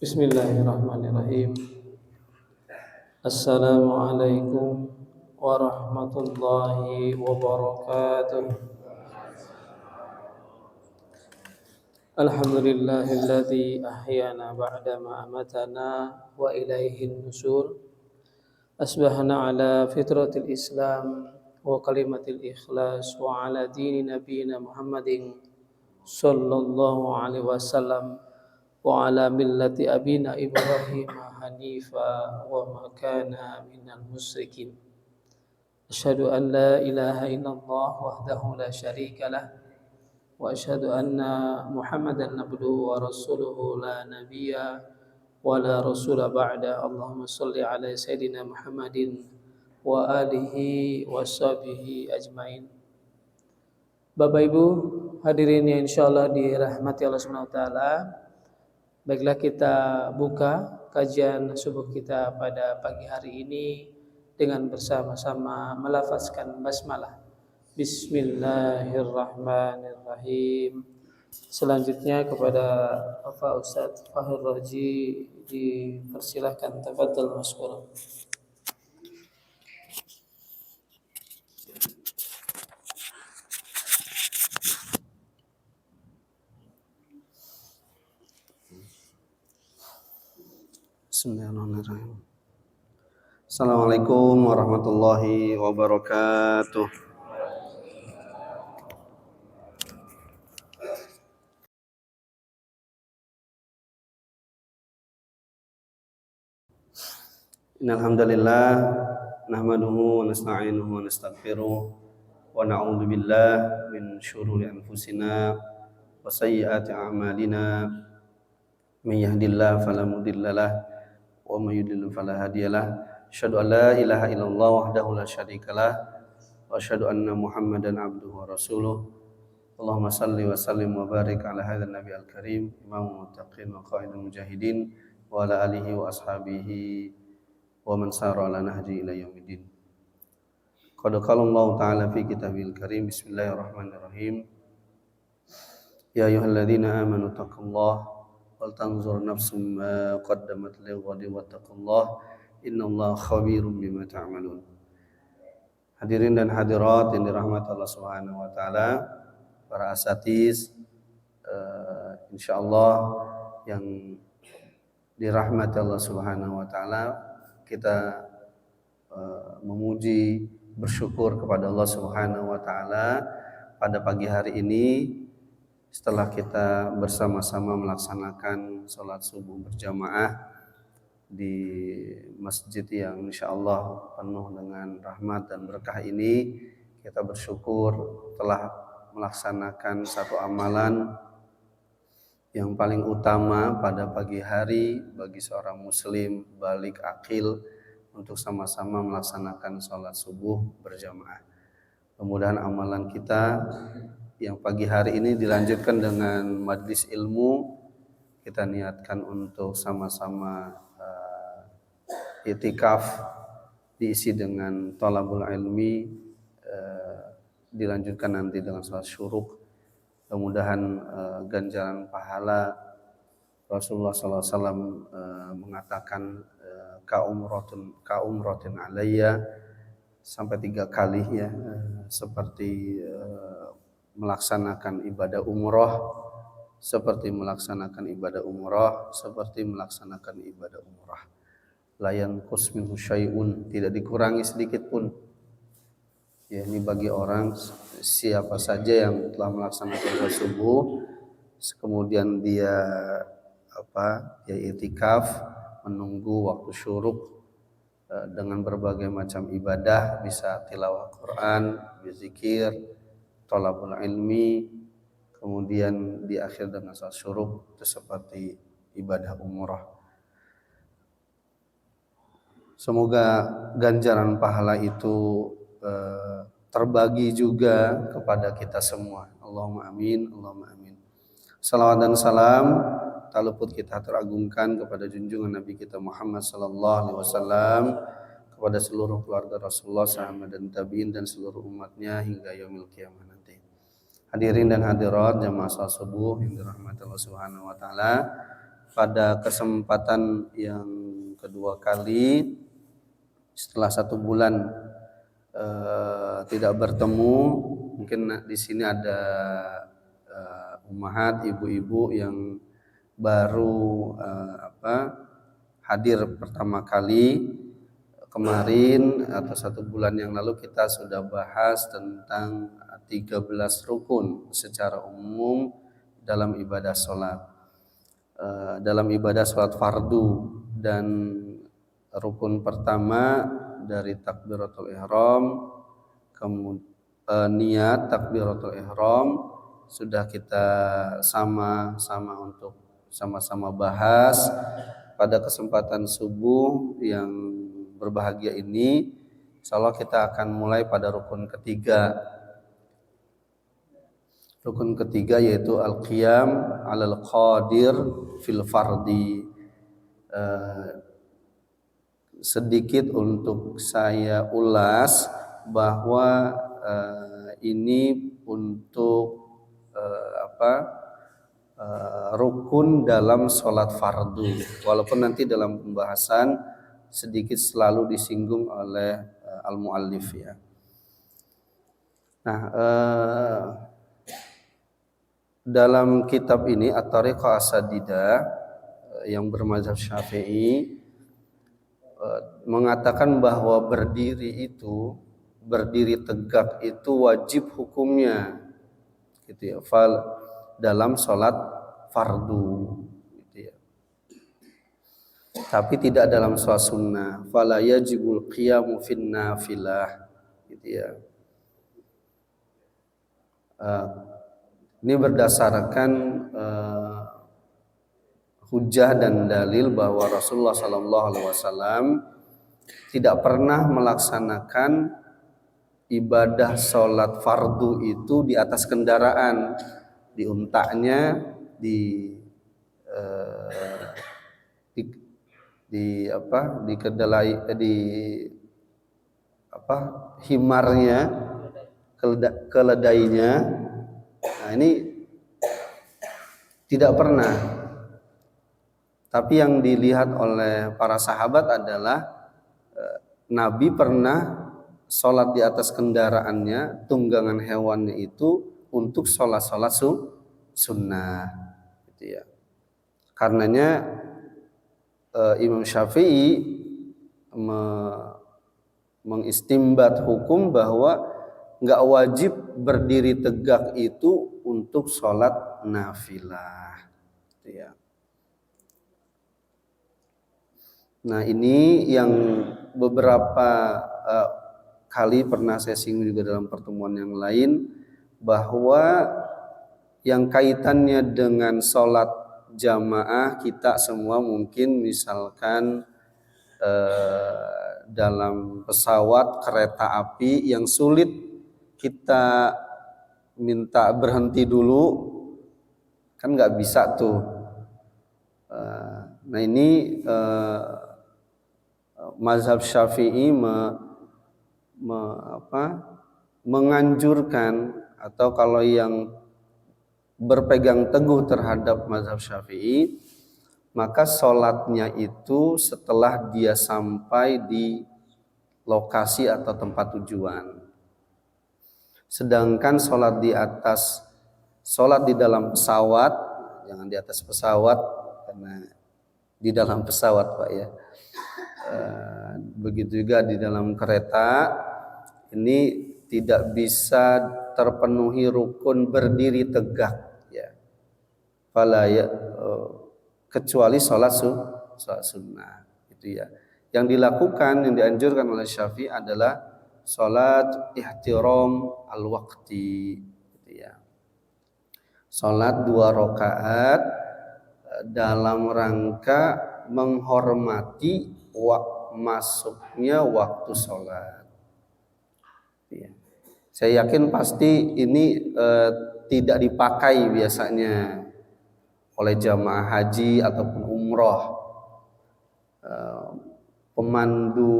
Bismillahirrahmanirrahim. Assalamualaikum warahmatullahi wabarakatuh. Alhamdulillahilladzi ahyana ba'dama amatana wa ilaihin nusur. Asbahna ala fitratil Islam wa kalimatil ikhlas wa ala dini nabiyina Muhammadin sallallahu alaihi wasallam wa ala millati abina Ibrahim hanifa wa ma kana minal musyrikin. Asyhadu an la ilaha illallah wahdahu la syarika lah wa asyhadu anna Muhammadan abduhu wa rasuluhu la nabiyya wa la rasula ba'da. Allahumma shalli ala sayyidina Muhammadin wa alihi wa sahbihi ajmain. Bapak Ibu hadirin yang insyaallah dirahmati Allah Subhanahu wa taala. Baiklah, kita buka kajian subuh kita pada pagi hari ini dengan bersama-sama melafazkan basmalah. Bismillahirrahmanirrahim. Selanjutnya kepada Bapak Ustaz Fahir Raji dipersilahkan, tafadhal masykuran. Bismillahirrahmanirrahim. Assalamualaikum warahmatullahi wabarakatuh. Innal hamdalillah nahmaduhu wa nasta'inuhu wa nastaghfiruh wa na'udzu billahi min syururi anfusina wa sayyiati a'malina. May yahdihillahu fala mudhillalah wa may yudlil fala hadiyalah. Asyhadu an la ilaha illallah wahdahu la syarikalah wa asyhadu anna Muhammadan abduhu wa rasuluh. Allahumma salli wa sallim wa barik ala hadzal nabiyil karim imamul muttaqin wa qaidul mujahidin wa ala alihi wa ashabihi wa man sara ala nahji ila yaumiddin. Qad qala Allah ta'ala fi kitabil karim. Bismillahirrahmanirrahim. Ya ayyuhalladzina amanu taqullaha wal tanzur nafsum ma qaddamat lighadin wattaqullah innallaha khabirum bima ta'malun. Hadirin dan hadirat yang dirahmati Allah Subhanahu wa taala, para asatiz, insyaallah yang dirahmati Allah Subhanahu wa taala, kita memuji, bersyukur kepada Allah Subhanahu wa taala pada pagi hari ini. Setelah kita bersama-sama melaksanakan sholat subuh berjamaah di masjid yang insyaallah penuh dengan rahmat dan berkah ini, kita bersyukur telah melaksanakan satu amalan yang paling utama pada pagi hari bagi seorang muslim balik akil untuk sama-sama melaksanakan sholat subuh berjamaah. Mudah-mudahan amalan kita yang pagi hari ini dilanjutkan dengan majlis ilmu. Kita niatkan untuk sama-sama i'tikaf diisi dengan thalabul ilmi, dilanjutkan nanti dengan salat syuruk. Mudah-mudahan ganjaran pahala. Rasulullah SAW mengatakan kaumrotin alayya sampai 3 kali ya, seperti melaksanakan ibadah umroh, seperti melaksanakan ibadah umroh, seperti melaksanakan ibadah umroh. La yanqus minhu syai'un, tidak dikurangi sedikit pun. Ya, ini bagi orang siapa saja yang telah melaksanakan sholat subuh, kemudian dia i'tikaf menunggu waktu syuruk dengan berbagai macam ibadah, bisa tilawah Quran, berzikir, thalabul ilmi, kemudian di akhir dengan salat syuruk, itu seperti ibadah umrah. Semoga ganjaran pahala itu terbagi juga kepada kita semua. Allahumma amin, Allahumma amin. Salawat dan salam tak luput kita teragungkan kepada junjungan Nabi kita Muhammad sallallahu alaihi wasallam, kepada seluruh keluarga Rasulullah, sahabat dan tabi'in, dan seluruh umatnya hingga yaumil qiyamah nanti. Hadirin dan hadirat jamaah salat subuh yang dirahmati Allah Subhanahu wa taala, pada kesempatan yang kedua kali setelah 1 bulan tidak bertemu. Mungkin di sini ada ummahat, ibu-ibu yang baru hadir pertama kali. Kemarin atau 1 bulan yang lalu kita sudah bahas tentang 13 rukun secara umum dalam ibadah sholat. Dalam ibadah sholat fardu, dan rukun pertama dari takbiratul ihram, kemudian niat takbiratul ihram sudah kita sama-sama bahas. Pada kesempatan subuh yang berbahagia ini, insyaallah kita akan mulai pada rukun ketiga. Rukun ketiga yaitu al-qiyam 'alal qadir fil fardi. Sedikit untuk saya ulas bahwa ini untuk rukun dalam sholat fardu, walaupun nanti dalam pembahasan sedikit selalu disinggung oleh al-muallif ya. Nah, dalam kitab ini At-Thariqah As-Sadidah yang bermazhab Syafi'i mengatakan bahwa berdiri tegak itu wajib hukumnya, gitu ya, dalam sholat fardu, gitu ya. Tapi tidak dalam sholat sunnah. Fala yajibul qiyamu fin nafilah, gitu ya. Ini berdasarkan hujah dan dalil bahwa Rasulullah SAW tidak pernah melaksanakan ibadah sholat fardu itu di atas kendaraan, di untaknya, di kedelai, himarnya, keledainya. Nah, ini tidak pernah. Tapi yang dilihat oleh para sahabat adalah Nabi pernah sholat di atas kendaraannya, tunggangan hewannya itu untuk sholat sunnah, gitu ya. Karenanya Imam Syafi'i mengistimbat hukum bahwa nggak wajib berdiri tegak itu untuk sholat nafilah, gitu ya. Nah, ini yang beberapa kali pernah saya singgung juga dalam pertemuan yang lain, bahwa yang kaitannya dengan sholat jamaah kita semua mungkin misalkan dalam pesawat, kereta api yang sulit kita minta berhenti dulu, kan nggak bisa tuh. Nah, ini mazhab Syafi'i menganjurkan, atau kalau yang berpegang teguh terhadap mazhab Syafi'i, maka sholatnya itu setelah dia sampai di lokasi atau tempat tujuan. Sedangkan sholat di dalam pesawat, jangan di atas pesawat, karena di dalam pesawat Pak ya. Begitu juga di dalam kereta, ini tidak bisa terpenuhi rukun berdiri tegak ya. Kecuali sholat sunnah, gitu ya. Yang dilakukan, yang dianjurkan oleh Syafi'i adalah sholat ihtiram al-waqti, gitu ya. Sholat 2 rakaat dalam rangka menghormati masuknya waktu sholat. Ya. Saya yakin pasti ini tidak dipakai biasanya oleh jamaah haji ataupun umroh. Pemandu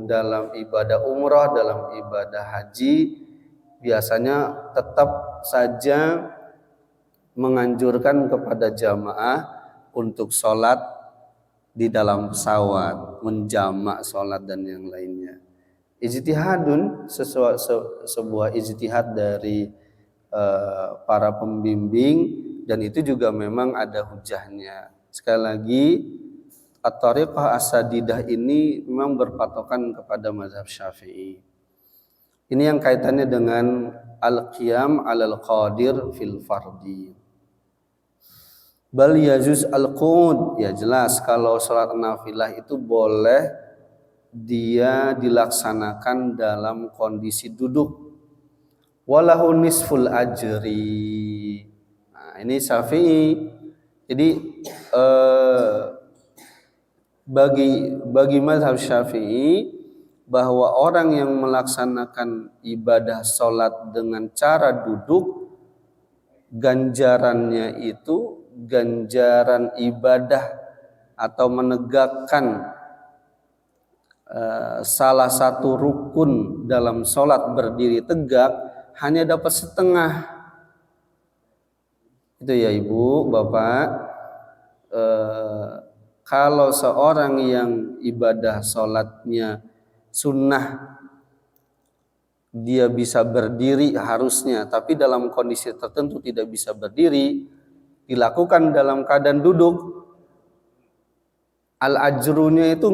dalam ibadah umroh, dalam ibadah haji biasanya tetap saja menganjurkan kepada jamaah untuk sholat di dalam pesawat, menjamak sholat dan yang lainnya. Ijtihadun, sebuah ijtihad dari para pembimbing, dan itu juga memang ada hujahnya. Sekali lagi, at-tariqah as-sadidah ini memang berpatokan kepada mazhab Syafi'i. Ini yang kaitannya dengan al-qiyam 'alal qadir fil fardi. Bal yajuz al-qud, ya jelas kalau salat nafilah itu boleh dia dilaksanakan dalam kondisi duduk. Walahu nisful ajri. Nah, ini Syafi'i. Jadi bagi mazhab Syafi'i bahwa orang yang melaksanakan ibadah sholat dengan cara duduk, ganjarannya itu ganjaran ibadah atau menegakkan salah satu rukun dalam sholat berdiri tegak hanya dapat setengah. Itu ya Ibu, Bapak. Kalau seorang yang ibadah sholatnya sunnah, dia bisa berdiri harusnya, tapi dalam kondisi tertentu tidak bisa berdiri, dilakukan dalam keadaan duduk, al-ajrunya itu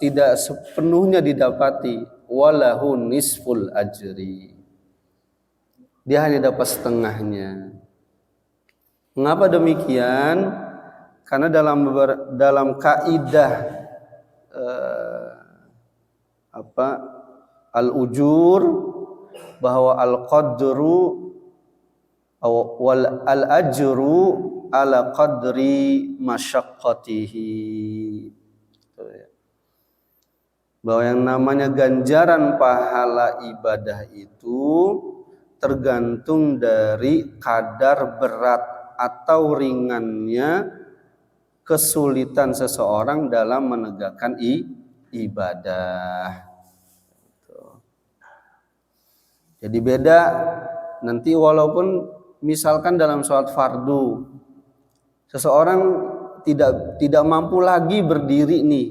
tidak sepenuhnya didapati, walahu nisful ajri. Dia hanya dapat setengahnya. Mengapa demikian? Karena dalam kaidah al-ujur, bahwa al-qadru wal al-ajru ala qadri masyaqqatihi. Bahwa yang namanya ganjaran pahala ibadah itu tergantung dari kadar berat atau ringannya kesulitan seseorang dalam menegakkan ibadah. Jadi beda nanti, walaupun misalkan dalam sholat fardu seseorang tidak mampu lagi berdiri nih,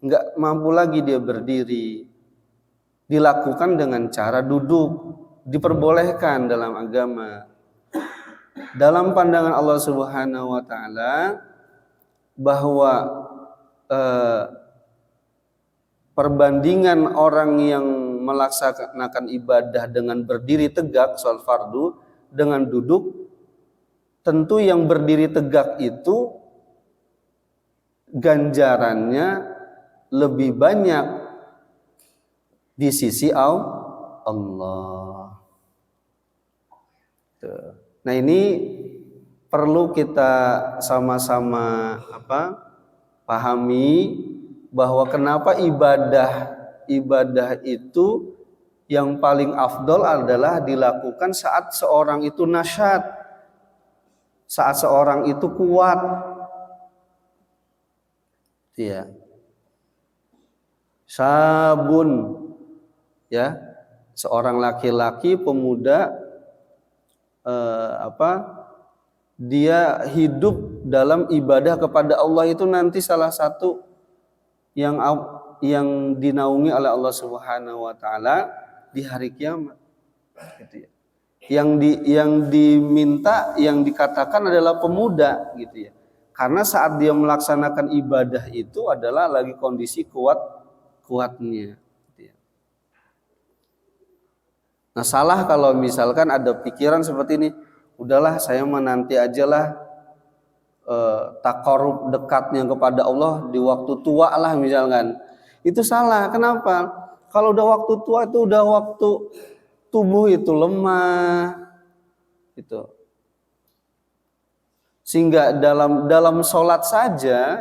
nggak mampu lagi dia berdiri, dilakukan dengan cara duduk, diperbolehkan dalam agama. Dalam pandangan Allah Subhanahu wa taala bahwa perbandingan orang yang melaksanakan ibadah dengan berdiri tegak sholat fardu dengan duduk, tentu yang berdiri tegak itu ganjarannya lebih banyak di sisi Allah. Nah, ini perlu kita sama-sama pahami bahwa kenapa ibadah itu yang paling afdol adalah dilakukan saat seorang itu nasyat, saat seorang itu kuat. Ya. Sabun, ya, seorang laki-laki pemuda dia hidup dalam ibadah kepada Allah itu nanti salah satu yang dinaungi oleh Allah Subhanahu wa taala di hari kiamat, gitu ya. Yang diminta, yang dikatakan adalah pemuda, gitu ya. Karena saat dia melaksanakan ibadah itu adalah lagi kondisi kuatnya. Gitu ya. Nah, salah kalau misalkan ada pikiran seperti ini, udahlah saya menanti ajalah takarub dekatnya kepada Allah di waktu tua lah misalkan. Itu salah. Kenapa? Kalau udah waktu tua itu udah waktu tubuh itu lemah, gitu. Sehingga dalam sholat saja,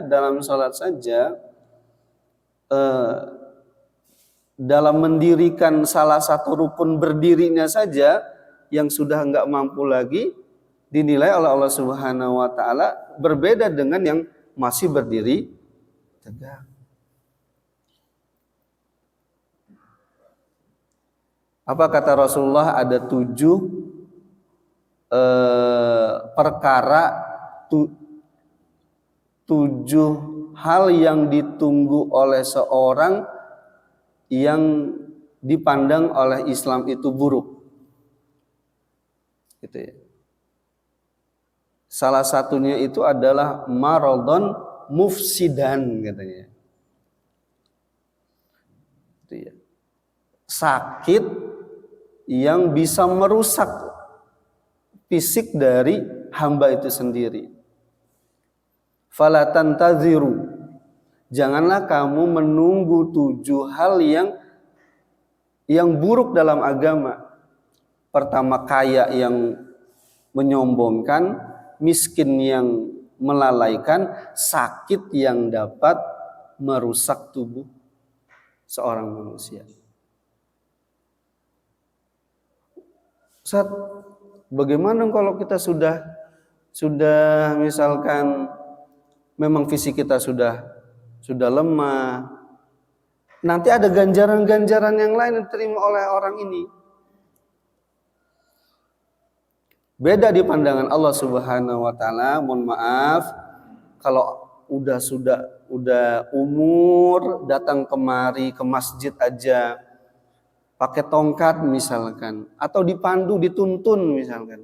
dalam mendirikan salah satu rukun berdirinya saja yang sudah enggak mampu lagi, dinilai oleh Allah Subhanahu wa taala berbeda dengan yang masih berdiri tegak. Apa kata Rasulullah? Ada 7 perkara 7 hal yang ditunggu oleh seorang yang dipandang oleh Islam itu buruk. Gitu ya. Salah satunya itu adalah maradon mufsidan katanya. Gitu ya. Sakit yang bisa merusak fisik dari hamba itu sendiri. Fala tantaziru, janganlah kamu menunggu 7 hal yang buruk dalam agama. Pertama, kaya yang menyombongkan, miskin yang melalaikan, sakit yang dapat merusak tubuh seorang manusia. Ustaz, bagaimana kalau kita sudah misalkan memang fisik kita sudah lemah, nanti ada ganjaran-ganjaran yang lain yang diterima oleh orang ini. Beda di pandangan Allah Subhanahu wa taala. Mohon maaf, kalau udah umur datang kemari ke masjid aja pakai tongkat misalkan, atau dipandu dituntun misalkan.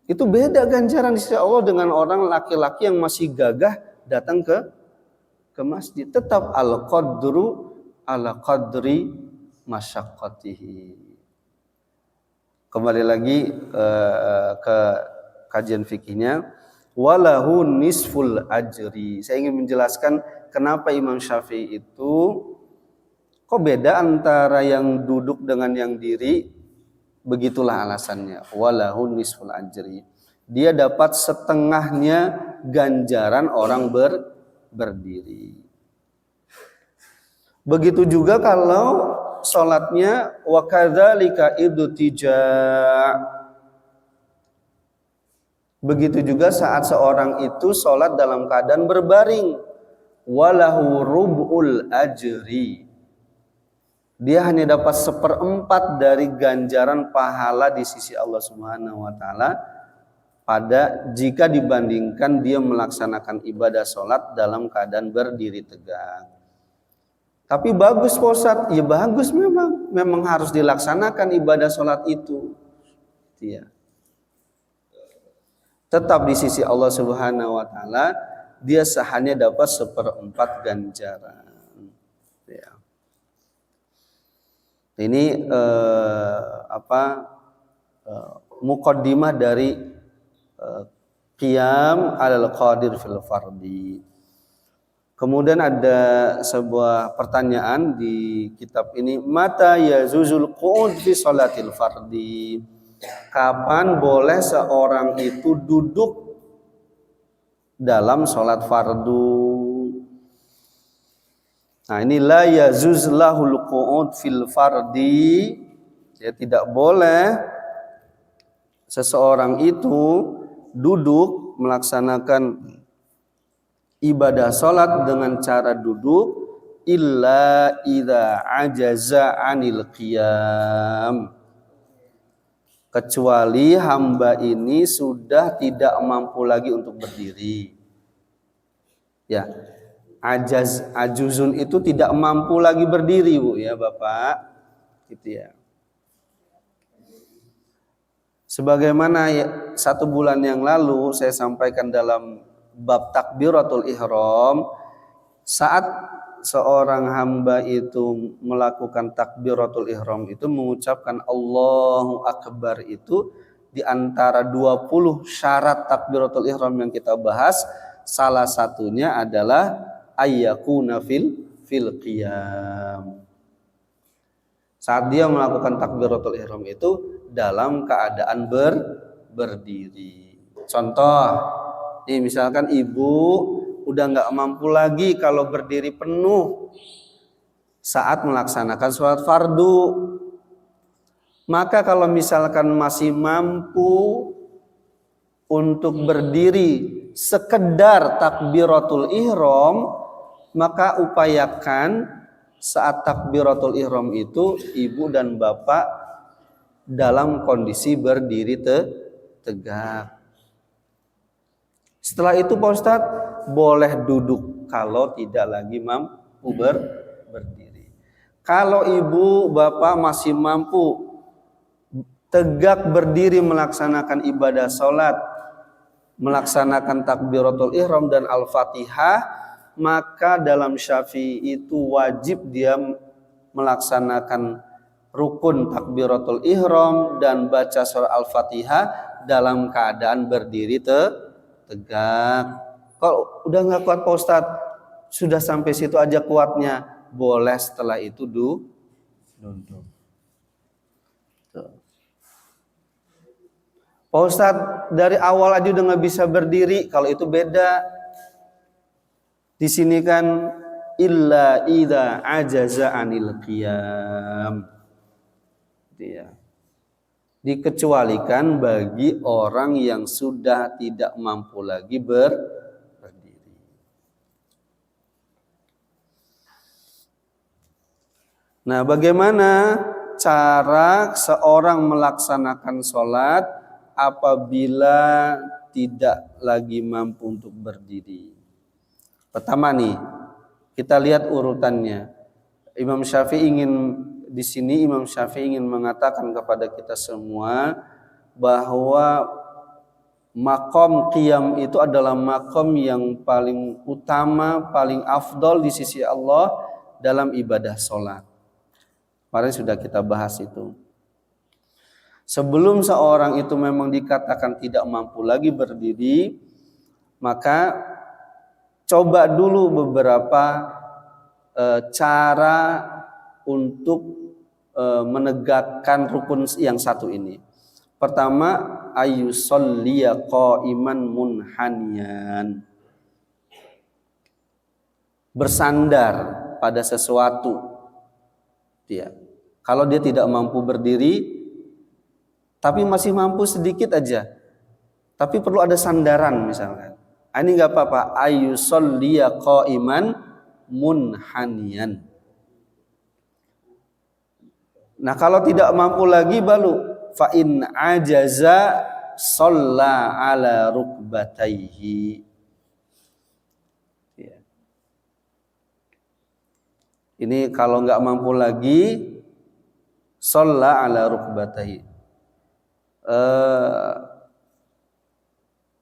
Itu beda ganjaran di sisi Allah dengan orang laki-laki yang masih gagah datang ke masjid. Tetap al-qadru ala qadri masyaqqatihi. Kembali lagi ke kajian fikihnya, walahu nisful ajri. Saya ingin menjelaskan kenapa Imam Syafi'i itu kok beda antara yang duduk dengan yang diri. Begitulah alasannya, walahu nisful ajri. Dia dapat setengahnya ganjaran orang berdiri. Begitu juga kalau sholatnya wa kadzalika idtija'. Begitu juga saat seorang itu sholat dalam keadaan berbaring, walahu rub'ul ajri. Dia hanya dapat 1/4 dari ganjaran pahala di sisi Allah Subhanahu wa taala jika dibandingkan dia melaksanakan ibadah sholat dalam keadaan berdiri tegak. Tapi bagus Pak Ustadz, ya bagus memang harus dilaksanakan ibadah sholat itu. Ya. Tetap di sisi Allah Subhanahu wa taala dia hanya dapat 1/4 ganjaran. Ya. Ini muqaddimah dari qiyam alal qadir fil fardi. Kemudian ada sebuah pertanyaan di kitab ini, mata yazuzul qu'ud fi sholatil fardi. Kapan boleh seorang itu duduk dalam sholat fardu? Nah, ini la yazuz lahul qu'ud fil fardi. Ya, tidak boleh seseorang itu duduk melaksanakan ibadah salat dengan cara duduk illa idza ajaza 'anil qiyam. Kecuali hamba ini sudah tidak mampu lagi untuk berdiri. Ya. Ajuzun itu tidak mampu lagi berdiri, Bu, ya Bapak, gitu ya. Sebagaimana 1 bulan yang lalu saya sampaikan dalam bab takbiratul ihram, saat seorang hamba itu melakukan takbiratul ihram itu mengucapkan Allahu Akbar itu di antara 20 syarat takbiratul ihram yang kita bahas, salah satunya adalah ayyakuna fil qiyam. Saat dia melakukan takbiratul ihram itu dalam keadaan berdiri. Contoh, nih misalkan ibu udah nggak mampu lagi kalau berdiri penuh saat melaksanakan sholat fardu. Maka kalau misalkan masih mampu untuk berdiri sekedar takbiratul ihram, maka upayakan saat takbiratul ihram itu ibu dan bapak dalam kondisi berdiri tegak. Setelah itu Pak Ustadz, boleh duduk kalau tidak lagi mampu berdiri. Kalau ibu bapak masih mampu tegak berdiri melaksanakan ibadah salat, melaksanakan takbiratul ihram dan al-fatihah, maka dalam Syafi'i itu wajib dia melaksanakan rukun takbiratul ihram dan baca surah al-fatihah dalam keadaan berdiri tegak. Kalau udah nggak kuat Pak Ustadz, sudah sampai situ aja kuatnya, boleh setelah itu duduk. Pak Ustadz, dari awal aja udah nggak bisa berdiri, kalau itu beda. Di sini kan illa idza ajaza anil qiyam. Ya. Dikecualikan bagi orang yang sudah tidak mampu lagi berdiri. Nah, bagaimana cara seorang melaksanakan sholat apabila tidak lagi mampu untuk berdiri? Pertama nih, kita lihat urutannya. Imam Syafi'i ingin mengatakan kepada kita semua bahwa makom qiyam itu adalah makom yang paling utama, paling afdol di sisi Allah dalam ibadah sholat. Kemarin sudah kita bahas itu. Sebelum seorang itu memang dikatakan tidak mampu lagi berdiri, maka coba dulu beberapa cara untuk menegakkan rukun yang satu ini. Pertama, ayyusolliya qa'iman munhaniyan. Bersandar pada sesuatu. Ya. Kalau dia tidak mampu berdiri, tapi masih mampu sedikit aja, tapi perlu ada sandaran misalkan. Ini nggak apa-apa. Ayyusolliya qa'iman munhaniyan. Nah, kalau tidak mampu lagi baru fa in ajaza shalla ala rukbatayhi. Ya. Ini kalau nggak mampu lagi shalla ala rukbatayhi.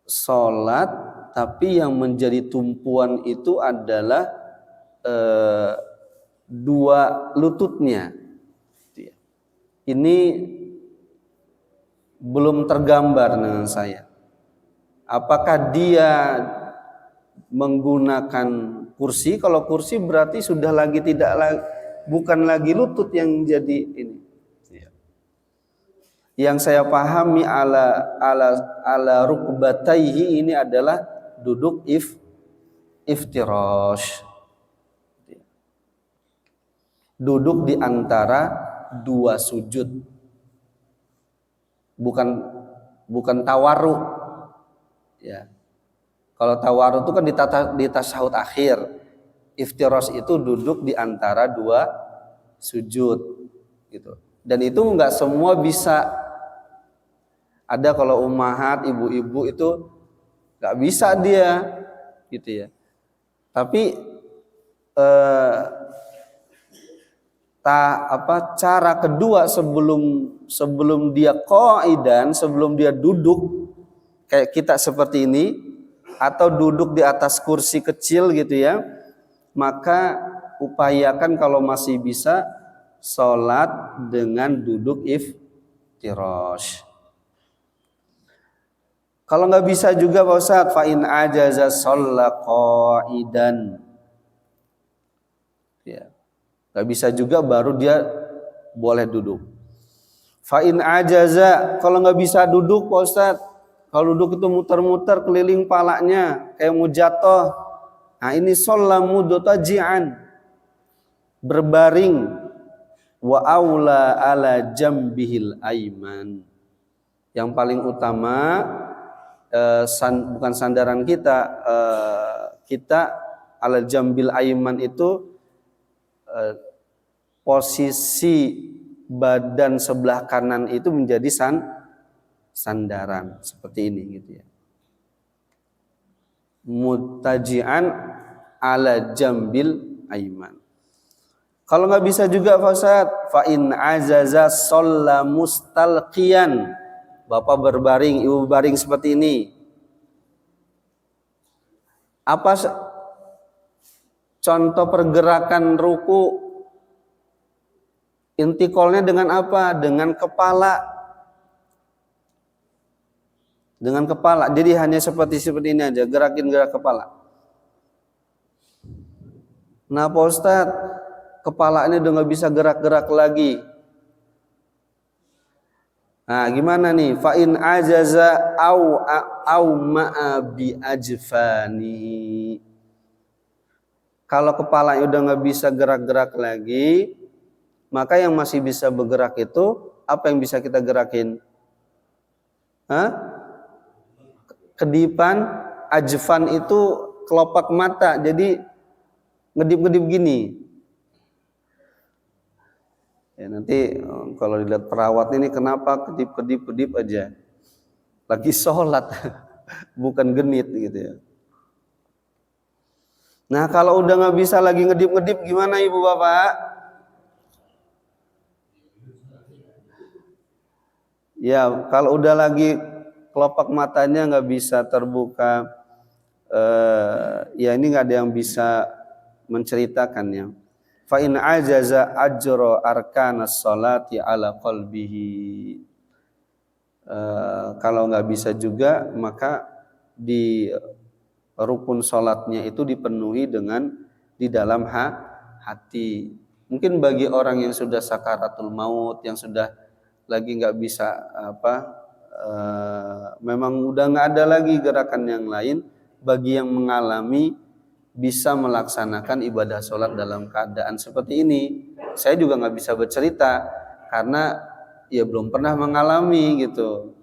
Salat tapi yang menjadi tumpuan itu adalah dua lututnya. Ini belum tergambar dengan saya. Apakah dia menggunakan kursi? Kalau kursi berarti sudah bukan lagi lutut yang jadi ini. Yang saya pahami ala rukbatayhi ini adalah duduk iftirash. Duduk di antara dua sujud. Bukan tawarruk. Ya. Kalau tawarruk itu kan di tasyahud akhir. Iftirash itu duduk di antara dua sujud gitu. Dan itu enggak semua bisa. Ada kalau ummahat, ibu-ibu itu enggak bisa dia gitu ya. Tapi cara kedua sebelum dia qa'idan, sebelum dia duduk kayak kita seperti ini atau duduk di atas kursi kecil gitu ya, maka upayakan kalau masih bisa sholat dengan duduk iftirash. Kalau nggak bisa juga Pak Ustadz, fa in ajaza shalla qa'idan. Ya. Nggak bisa juga baru dia boleh duduk. Fa in ajaza, kalau nggak bisa duduk Pak Ustadz, kalau duduk itu muter-muter keliling palanya kayak mau jatuh. Nah ini shalla mudtaji'an, berbaring, wa aula ala jambihil aiman. Yang paling utama bukan sandaran kita ala jambil aiman itu posisi badan sebelah kanan itu menjadi sandaran seperti ini gitu ya. muttaji'an ala jambil aiman. Kalau nggak bisa juga Pak Ustadz, fa in azaza shalla mustalqiyan. Bapak berbaring, ibu baring seperti ini. Apa contoh pergerakan ruku? Intiqolnya dengan apa? Dengan kepala. Dengan kepala. Jadi hanya seperti ini aja, gerakin gerak kepala. Nah Pak Ustadz, kepala ini udah nggak bisa gerak-gerak lagi. Nah gimana nih? Fa in ajaza au ma'a bi ajfani. Kalau kepalanya udah nggak bisa gerak-gerak lagi, maka yang masih bisa bergerak itu apa yang bisa kita gerakin? Kedipan, ajfan itu kelopak mata, jadi ngedip-ngedip gini. Ya, nanti kalau dilihat perawat ini kenapa kedip-kedip aja? Lagi sholat, bukan genit gitu ya. Nah kalau udah nggak bisa lagi ngedip-ngedip gimana ibu bapak? Ya kalau udah lagi kelopak matanya nggak bisa terbuka, ya ini nggak ada yang bisa menceritakannya. Fa in ajaza ajra arkanas sholati ala qalbihi. Kalau nggak bisa juga maka di rukun sholatnya itu dipenuhi dengan di dalam hati. Mungkin bagi orang yang sudah sakaratul maut, yang sudah lagi nggak bisa memang udah nggak ada lagi gerakan yang lain, bagi yang mengalami bisa melaksanakan ibadah sholat dalam keadaan seperti ini. Saya juga nggak bisa bercerita karena ya belum pernah mengalami gitu.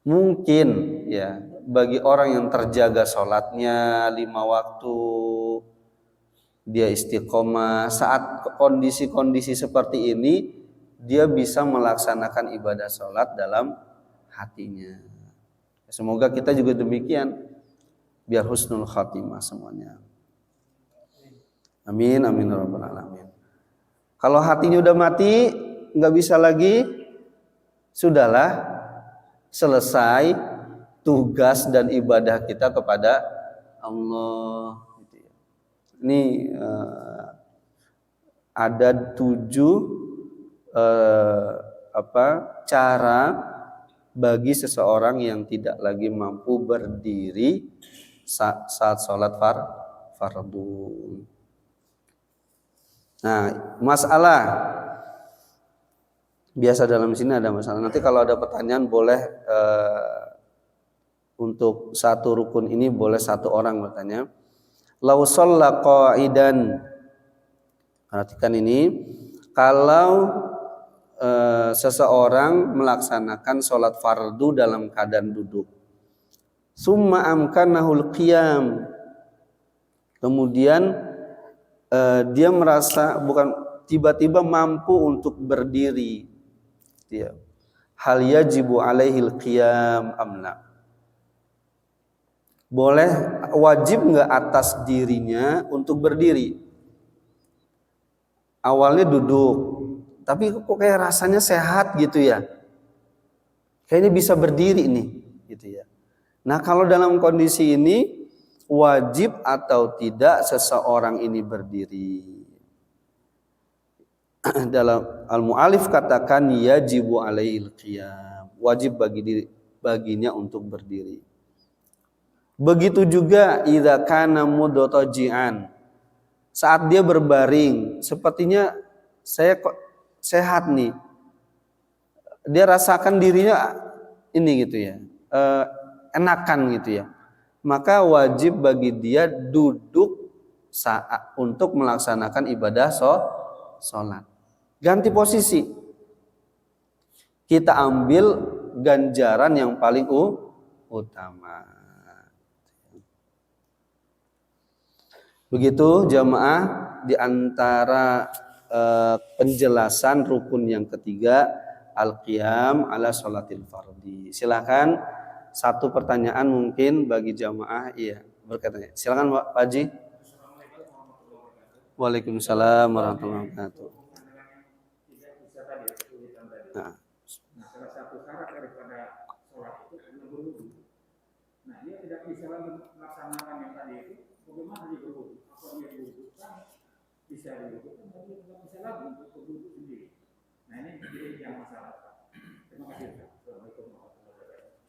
Mungkin ya bagi orang yang terjaga sholatnya 5 waktu, dia istiqomah, saat kondisi-kondisi seperti ini dia bisa melaksanakan ibadah sholat dalam hatinya. Semoga kita juga demikian, biar husnul khatimah semuanya. Amin amin ya rabbal alamin. Kalau hatinya udah mati, nggak bisa lagi, sudahlah, selesai tugas dan ibadah kita kepada Allah. Ini ada 7 cara bagi seseorang yang tidak lagi mampu berdiri saat sholat fardu. Nah, masalah biasa dalam sini ada masalah. Nanti kalau ada pertanyaan boleh untuk satu rukun ini boleh satu orang bertanya. Lau shalla qa'idan. Perhatikan ini, kalau seseorang melaksanakan sholat fardu dalam keadaan duduk, summa amkanahul qiyam, kemudian dia merasa bukan tiba-tiba mampu untuk berdiri, dia hal yajibu alaihil qiyam amla, boleh wajib nggak atas dirinya untuk berdiri? Awalnya duduk, tapi kok kayak rasanya sehat gitu ya, kayaknya bisa berdiri nih gitu ya. Nah kalau dalam kondisi ini wajib atau tidak seseorang ini berdiri? Dalam al-mu'alif katakan yajibu alaihil qiyam, wajib baginya untuk berdiri. Begitu juga idza kana mudtaji'an, saat dia berbaring, sepertinya saya kok sehat nih, dia rasakan dirinya ini gitu ya, enakan gitu ya, maka wajib bagi dia duduk saat untuk melaksanakan ibadah sholat. Ganti posisi, kita ambil ganjaran yang paling utama. Begitu jamaah, di antara penjelasan rukun yang ketiga, al-qiyam ala sholatil fardi. Silakan satu pertanyaan mungkin bagi jamaah, iya berkatanya. Silakan Pak Haji. Waalaikumsalam warahmatullahi wabarakatuh. Nah, salah satu syarat daripada sholat itu adalah berwudu. Nah, dia tidak bisa lagi melaksanakan yang tadi itu. Bagaimana dia berwudu? Apa dia berwudu? Bisa berwudu, tapi dia tidak bisa lagi untuk berwudu sendiri. Nah, ini jadi yang masalah. Terima kasih.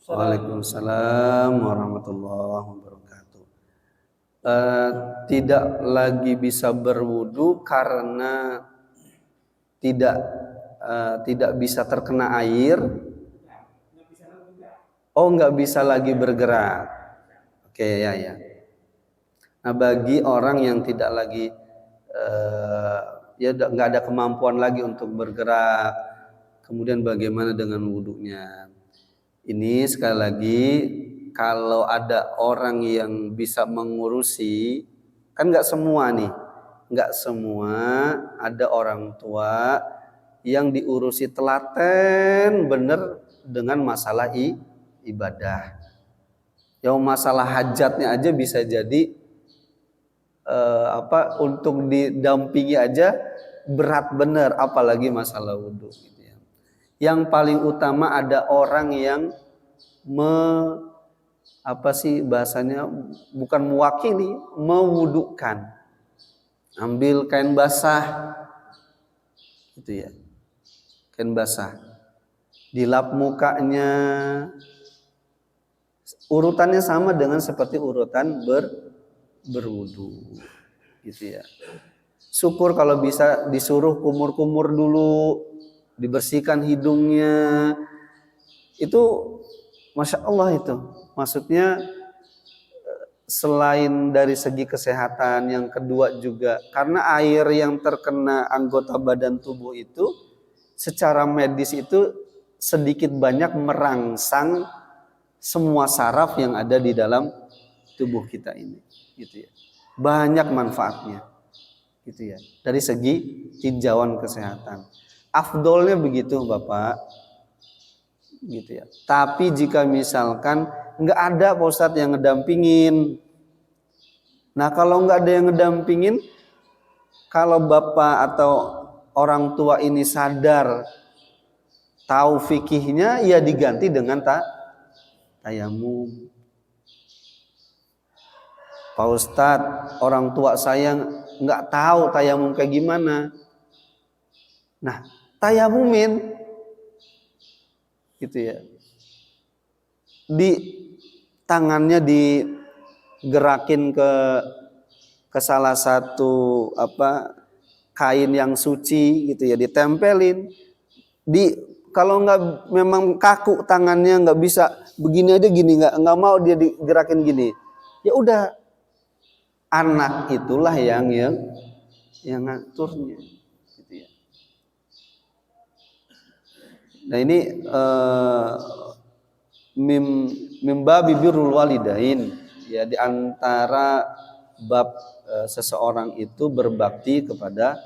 Waalaikumsalam warahmatullahi wabarakatuh. Tidak lagi bisa berwudu karena tidak bisa terkena air. Oh, nggak bisa lagi bergerak. Oke, ya. Nah, bagi orang yang tidak lagi ya nggak ada kemampuan lagi untuk bergerak, kemudian bagaimana dengan wudunya? Ini sekali lagi, kalau ada orang yang bisa mengurusi, kan nggak semua nih, nggak semua ada orang tua yang diurusi telaten bener dengan masalah ibadah. Yang masalah hajatnya aja bisa jadi untuk didampingi aja berat bener, apalagi masalah wudhu. Gitu ya. Yang paling utama ada orang yang bahasanya bukan mewakili, mewudukan. Ambil kain basah, gitu ya. Kain basah, dilap mukanya. Urutannya sama dengan seperti urutan berwudu, gitu ya. Syukur kalau bisa disuruh kumur-kumur dulu, dibersihkan hidungnya. Itu Masya Allah itu. Maksudnya selain dari segi kesehatan, yang kedua juga karena air yang terkena anggota badan tubuh itu secara medis itu sedikit banyak merangsang semua saraf yang ada di dalam tubuh kita ini, gitu ya. Banyak manfaatnya, gitu ya. Dari segi tinjauan kesehatan. Afdolnya begitu, Bapak. Gitu ya. Tapi jika misalkan nggak ada Pak Ustadz yang ngedampingin, nah kalau nggak ada yang ngedampingin, kalau bapak atau orang tua ini sadar tahu fikihnya, ya diganti dengan tayamum. Pak Ustadz, orang tua saya nggak tahu tayamum kayak gimana, nah tayamumin. Gitu ya, di tangannya digerakin ke salah satu kain yang suci, gitu ya, ditempelin. Kalau nggak memang kaku tangannya, nggak bisa begini aja gini, nggak mau dia digerakin gini, ya udah, anak itulah yang ngaturnya. Nah ini mimba bibirul walidain, ya, di antara bab seseorang itu berbakti kepada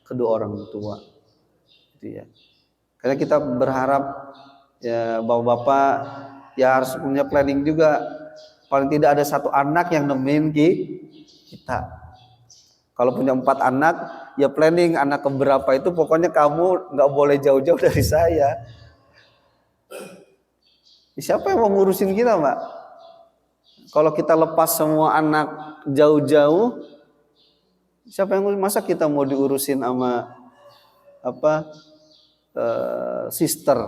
kedua orang tua, gitu ya. Karena kita berharap ya bapak-bapak ya harus punya planning juga, paling tidak ada satu anak yang nemenin kita. Kalau punya 4 anak, ya planning anak keberapa itu pokoknya kamu nggak boleh jauh-jauh dari saya. Siapa yang mau ngurusin kita, Mbak? Kalau kita lepas semua anak jauh-jauh, siapa yang ngurusin? Masa kita mau diurusin sama sister,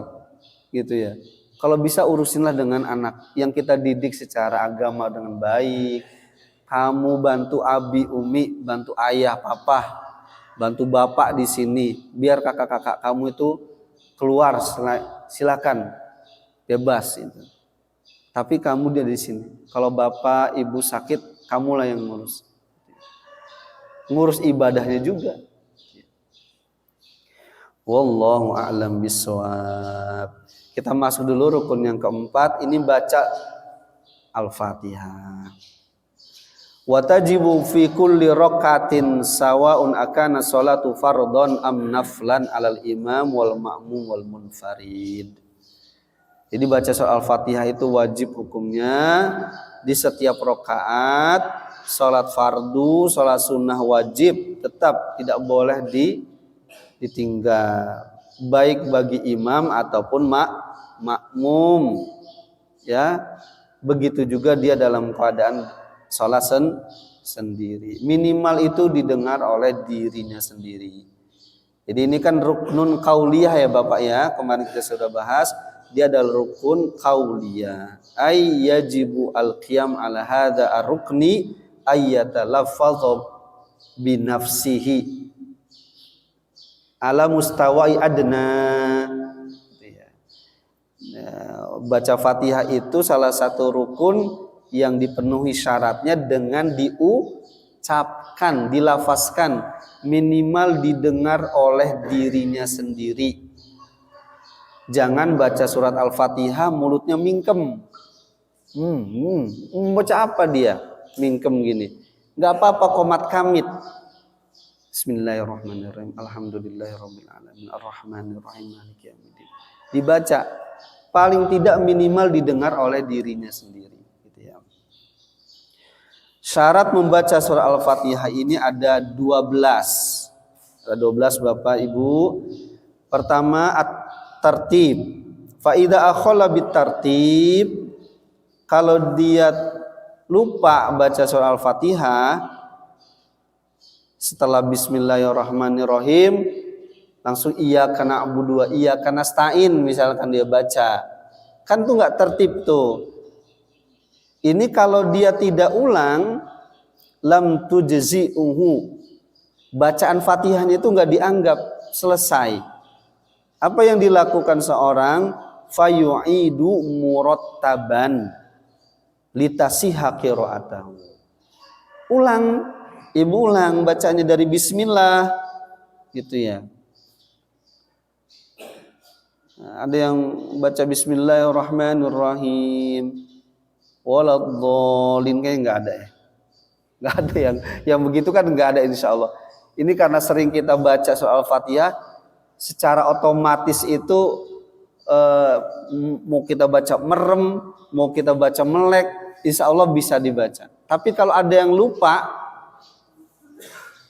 gitu ya? Kalau bisa urusinlah dengan anak yang kita didik secara agama dengan baik. Kamu bantu abi, umi, bantu ayah, papa, bantu bapak di sini. Biar kakak-kakak kamu itu keluar, silakan, bebas itu. Tapi kamu dia di sini. Kalau bapak, ibu sakit, kamulah yang ngurus. Ngurus ibadahnya juga. Wallahu a'lam bishawab. Kita masuk dulu rukun yang keempat. Ini baca Al-Fatihah. Wa tajibu fi kulli rakatin sawa'un akana sholatu fardhon am naflan 'alal imam wal ma'mum wal munfarid. Jadi baca surah Al-Fatihah itu wajib hukumnya di setiap rakaat, salat fardu, salat sunnah wajib tetap tidak boleh ditinggal, baik bagi imam ataupun makmum. Ya, begitu juga dia dalam keadaan salat sendiri. Minimal itu didengar oleh dirinya sendiri. Jadi ini kan ruknun qauliyah ya Bapak ya, kemarin kita sudah bahas. Dia adalah rukun qauliyah. Ay yajibu al-qiyam ala hadza ar-rukni ayyatalaffadhu bi nafsihi ala mustawai adna. Baca Fatihah itu salah satu rukun yang dipenuhi syaratnya dengan diucapkan, dilafazkan, minimal didengar oleh dirinya sendiri. Jangan baca surat Al-Fatihah mulutnya mingkem. Baca apa dia? Mingkem gini. Enggak apa-apa, qomat kamit. Bismillahirrahmanirrahim. Alhamdulillahirabbil alamin arrahmanirrahim maliki yaumiddin. Dibaca paling tidak minimal didengar oleh dirinya sendiri, gitu ya. Syarat membaca surah Al-Fatihah ini ada 12. Ada 12 Bapak Ibu. Pertama tertib. Fa idza akhala bitartib, kalau dia lupa baca surah Al-Fatihah setelah bismillahirrahmanirrahim langsung iyyaka na'budu wa iyyaka nasta'in misalkan dia baca. Kan tuh enggak tertib tuh. Ini kalau dia tidak ulang lam tujzi'uhu. Bacaan Fatihahnya itu enggak dianggap selesai. Apa yang dilakukan seorang? Fayu'idu murattaban litasiha qira'atahu. Ulang, ibu ulang bacanya dari bismillah gitu ya. Nah, ada yang baca bismillahirrahmanirrahim waladhdallin, kayak enggak ada ya. Enggak ada yang begitu kan enggak ada insyaallah. Ini karena sering kita baca soal Fatihah secara otomatis itu mau kita baca merem, mau kita baca melek, insya Allah bisa dibaca. Tapi kalau ada yang lupa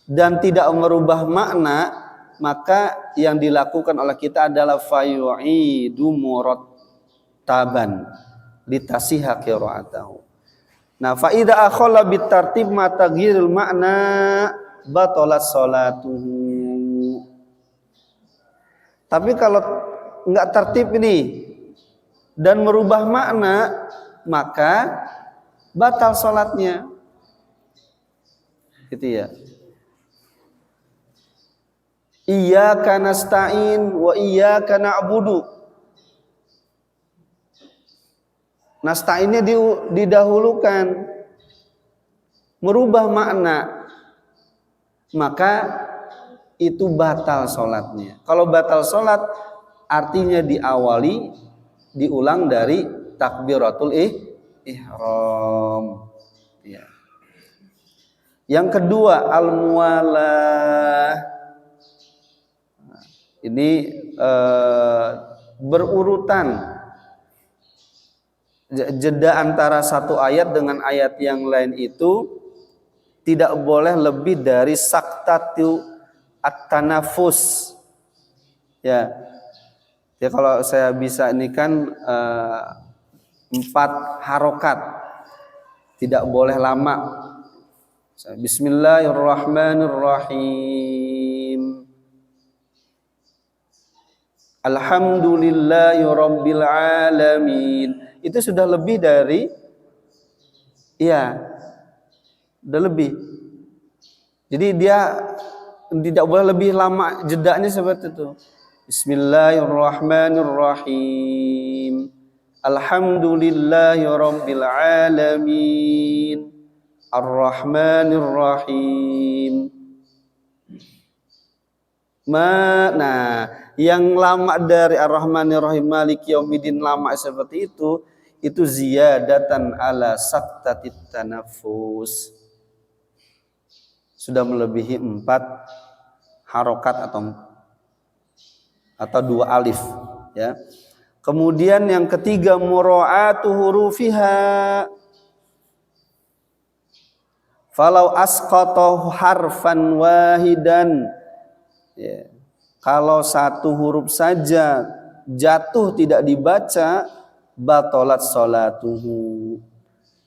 dan tidak merubah makna, maka yang dilakukan oleh kita adalah fayu'idu murattaban litasiha qira'atahu. Nah, fa idza akhala bitartib ma taghyirul makna batalat salatuhu. Tapi kalau enggak tertib ini dan merubah makna, maka batal salatnya. Gitu ya. Iyyaka nasta'in wa iyyaka na'budu. Nasta'innya didahulukan. Merubah makna, maka itu batal sholatnya. Kalau batal sholat artinya diulang dari takbiratul ihram. Ya. Yang kedua al-muwalah. Ini berurutan, jeda antara satu ayat dengan ayat yang lain itu tidak boleh lebih dari saktatu at-tanafus. Ya. Ya kalau saya bisa ini kan 4 harokat. Tidak boleh lama. Bismillahirrahmanirrahim. Alhamdulillahirabbil alamin. Itu sudah lebih dari udah lebih. Jadi dia tidak boleh lebih lama jedanya seperti itu. Bismillahirrahmanirrahim. Alhamdulillahirabbil alamin. Ar-Rahmanir-Rahim. Nah, yang lama dari Ar-Rahmanir-Rahim Maliki Yaumiddin lama seperti itu ziyadatan ala saktatit tanafus. Sudah melebihi 4 harokat atau 2 alif ya. Kemudian yang ketiga mura'atu hurufiha. Falau asqata harfan wahidan. Ya. Kalau satu huruf saja jatuh tidak dibaca, batalat salatuhu.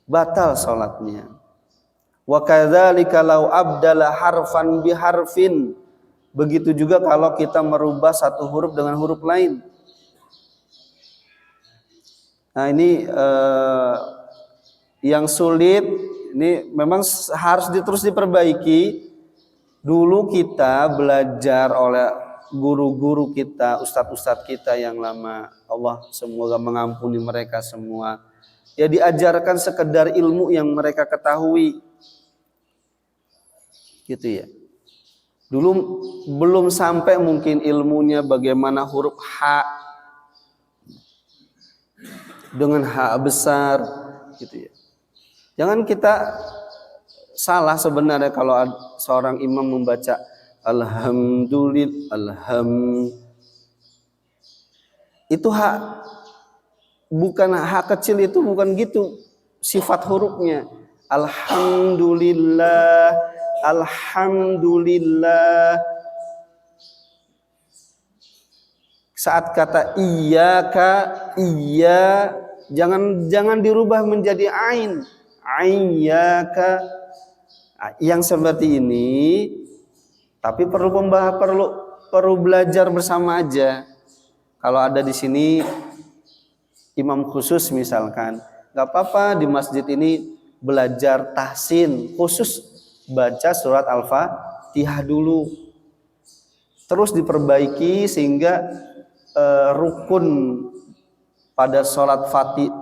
Batal salatnya. Wa kadzalika law abdala harfan biharfin. Begitu juga kalau kita merubah satu huruf dengan huruf lain. Nah, ini yang sulit, ini memang harus terus diperbaiki. Dulu kita belajar oleh guru-guru kita, ustadz-ustadz kita yang lama, Allah semoga mengampuni mereka semua. Ya diajarkan sekedar ilmu yang mereka ketahui. Gitu ya. Dulu belum sampai mungkin ilmunya bagaimana huruf H dengan H besar gitu ya. Jangan kita salah sebenarnya kalau seorang imam membaca alhamdulillah, itu H bukan H kecil, itu bukan gitu sifat hurufnya. Alhamdulillah, alhamdulillah. Saat kata iya, jangan dirubah menjadi ain. Ayyaka. Yang seperti ini, tapi perlu belajar bersama aja. Kalau ada di sini imam khusus misalkan, nggak apa-apa di masjid ini belajar tahsin, khusus baca surat Al-Fatihah dulu. Terus diperbaiki sehingga rukun pada salat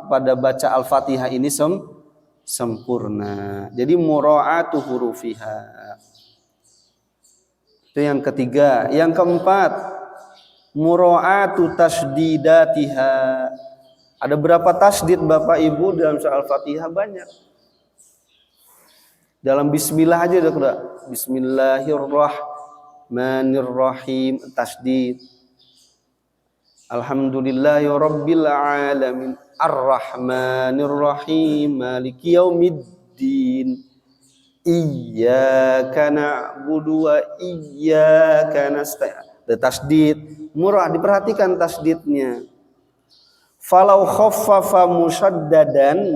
pada baca Al-Fatihah ini sempurna. Jadi mura'atu hurufiha. Itu yang ketiga. Yang keempat, mura'atu tasydidatiha. Ada berapa tasydid Bapak Ibu dalam surah Al-Fatihah? Banyak. Dalam bismillah aja udah. Bismillahirrahmanirrahim, tasydid. Alhamdulillahi rabbil alamin, arrahmanirrahim, maliki yaumiddin, iyyaka na'budu wa iyyaka nasta'in. Tasydid murah, diperhatikan tasydidnya. Falau khaffafa musyaddadan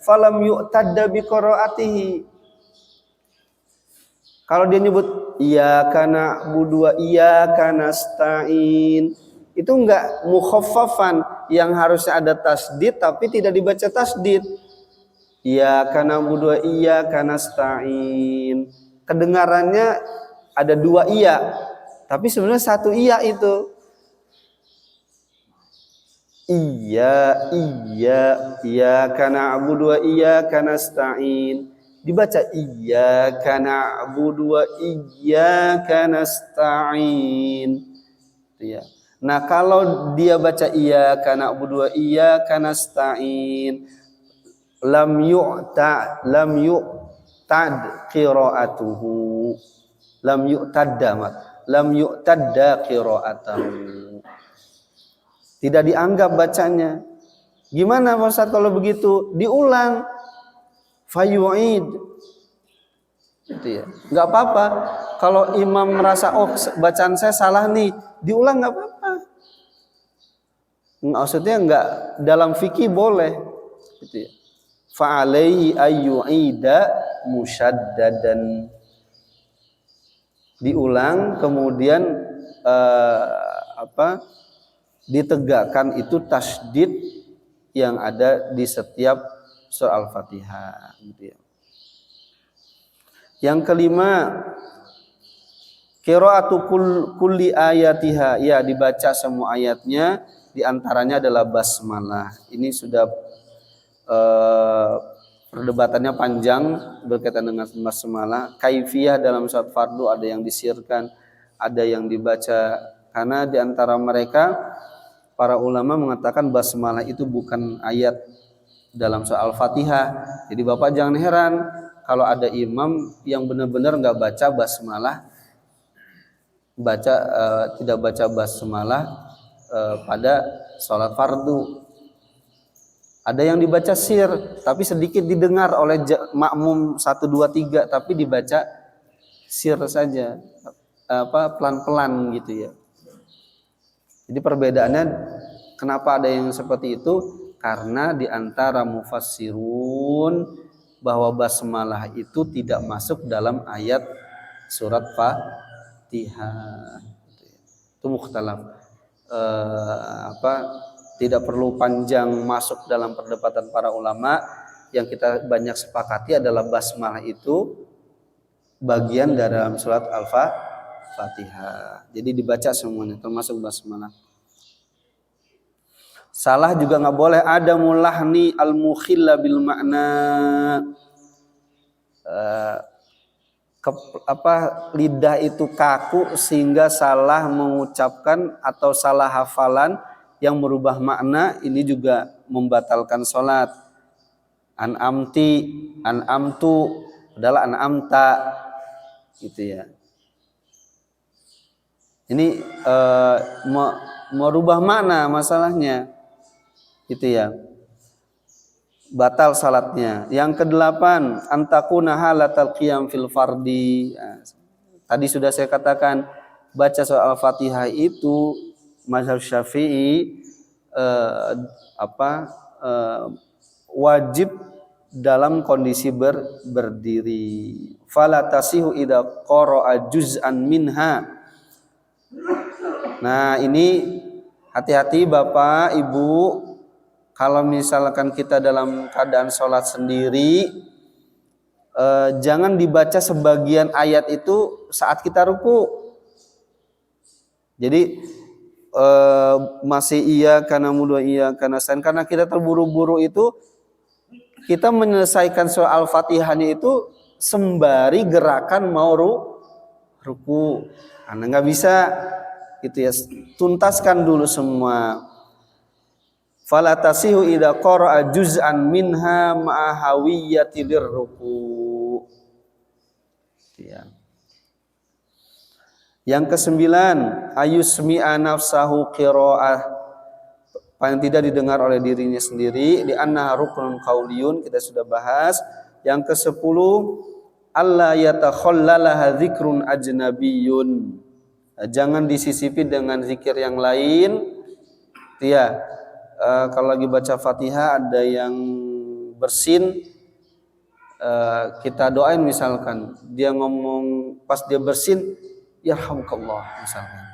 falam yu'tadda bi qiraatihi. Kalau dia nyebut iyyaka na'budu wa iyyaka nasta'in, itu enggak mukhaffafan, yang harusnya ada tasdid tapi tidak dibaca tasdid. Iyyaka na'budu wa iyyaka nasta'in. Kedengarannya ada dua iya, tapi sebenarnya satu iya itu. Iyyaka na'budu wa iyyaka nasta'in. Dibaca iyyaka na'budu wa iyyaka nasta'in. Ya. Nah, kalau dia baca iyyaka na'budu wa iyyaka nasta'in, lam yu'tad qira'atuhu. Lam yu'tadda qira'atuhu. Tidak dianggap bacanya. Gimana Pak Ustaz kalau begitu? Diulang. Fayu'id. Gitu ya. Enggak apa-apa. Kalau imam merasa bacaan saya salah nih, diulang enggak apa-apa. Maksudnya enggak, dalam fikih boleh. Gitu ya. Fa'alaihi ayyu'ida musyaddadan. Diulang kemudian ditegakkan itu tasydid yang ada di setiap surah Al-Fatihah gitu ya. Yang kelima, qiraatu kulli ayatiha, ya dibaca semua ayatnya, di antaranya adalah basmalah. Ini sudah perdebatannya panjang berkaitan dengan basmalah. Kaifiyah dalam surat fardu ada yang disirkan, ada yang dibaca, karena di antara mereka para ulama mengatakan basmalah itu bukan ayat dalam surah Al-Fatihah. Jadi Bapak jangan heran kalau ada imam yang benar-benar nggak baca basmalah, tidak baca basmalah pada sholat fardu. Ada yang dibaca sir, tapi sedikit didengar oleh makmum 1, 2, 3, tapi dibaca sir saja, pelan-pelan gitu ya. Jadi perbedaannya kenapa ada yang seperti itu? Karena di antara mufassirun bahwa basmalah itu tidak masuk dalam ayat surat Fatihah. Itu mukhtalaf. Tidak perlu panjang masuk dalam perdebatan para ulama. Yang kita banyak sepakati adalah basmalah itu bagian dalam surat Al-Fatihah. Jadi dibaca semuanya termasuk basmalah. Salah juga nggak boleh ada mulahni al-mukhilla bil makna. Lidah itu kaku sehingga salah mengucapkan atau salah hafalan yang merubah makna, ini juga membatalkan sholat. An'amti, an'amtu adalah an'amta gitu ya. Ini merubah makna masalahnya gitu ya. Batal salatnya. Yang ke-8, antakuna halatal qiyam fil fardi. Tadi sudah saya katakan baca surah Al-Fatihah itu mazhab Syafi'i wajib dalam kondisi berdiri. Fala tasihu idza qara'a juz'an minha. Nah, ini hati-hati Bapak, Ibu, kalau misalkan kita dalam keadaan sholat sendiri, jangan dibaca sebagian ayat itu saat kita ruku. Jadi masih iyyaka na'budu wa iyyaka nasta'in, karena kita terburu-buru itu kita menyelesaikan surah Al-Fatihahnya itu sembari gerakan mau ruku. Karena nggak bisa gitu ya, tuntaskan dulu semua. Fala tasihu idza qara'a juz'an minha ma'a hawiyyati lirruku. Ya. Yang ke-9, ayusmi'a nafsahu qira'ah, paling tidak didengar oleh dirinya sendiri, di anna ruknun qauliyun, kita sudah bahas. Yang ke-10, alla yatakhallalaha dzikrun ajnabiyyun, jangan disisipi dengan zikir yang lain. Ya, kalau lagi baca Fatihah ada yang bersin, kita doain misalkan, dia ngomong pas dia bersin, yarhamukallah misalkan.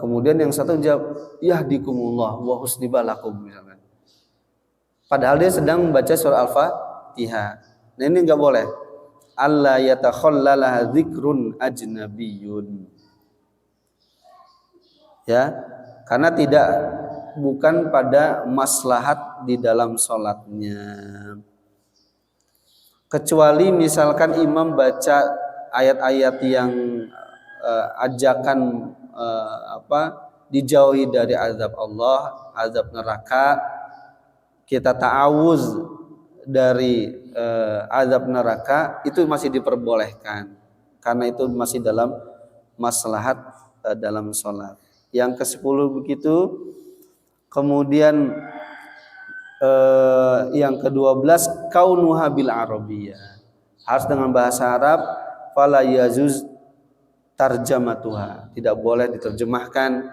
Kemudian yang satu jawab yahdikumullah wa husni balakum misalkan. Padahal dia sedang membaca surah Al-Fatihah. Nah, ini enggak boleh. Alla yatakhallalaha dzikrun ajnabiyyun. Ya, karena bukan pada maslahat di dalam sholatnya. Kecuali misalkan imam baca ayat-ayat yang ajakan dijauhi dari azab Allah, azab neraka, kita ta'awuz dari azab neraka, itu masih diperbolehkan karena itu masih dalam maslahat dalam sholat. Yang ke-10 begitu. Kemudian yang ke-12, kaunuha bil arabiyyah, harus dengan bahasa Arab. Fala yazuz tarjamatuha, tidak boleh diterjemahkan,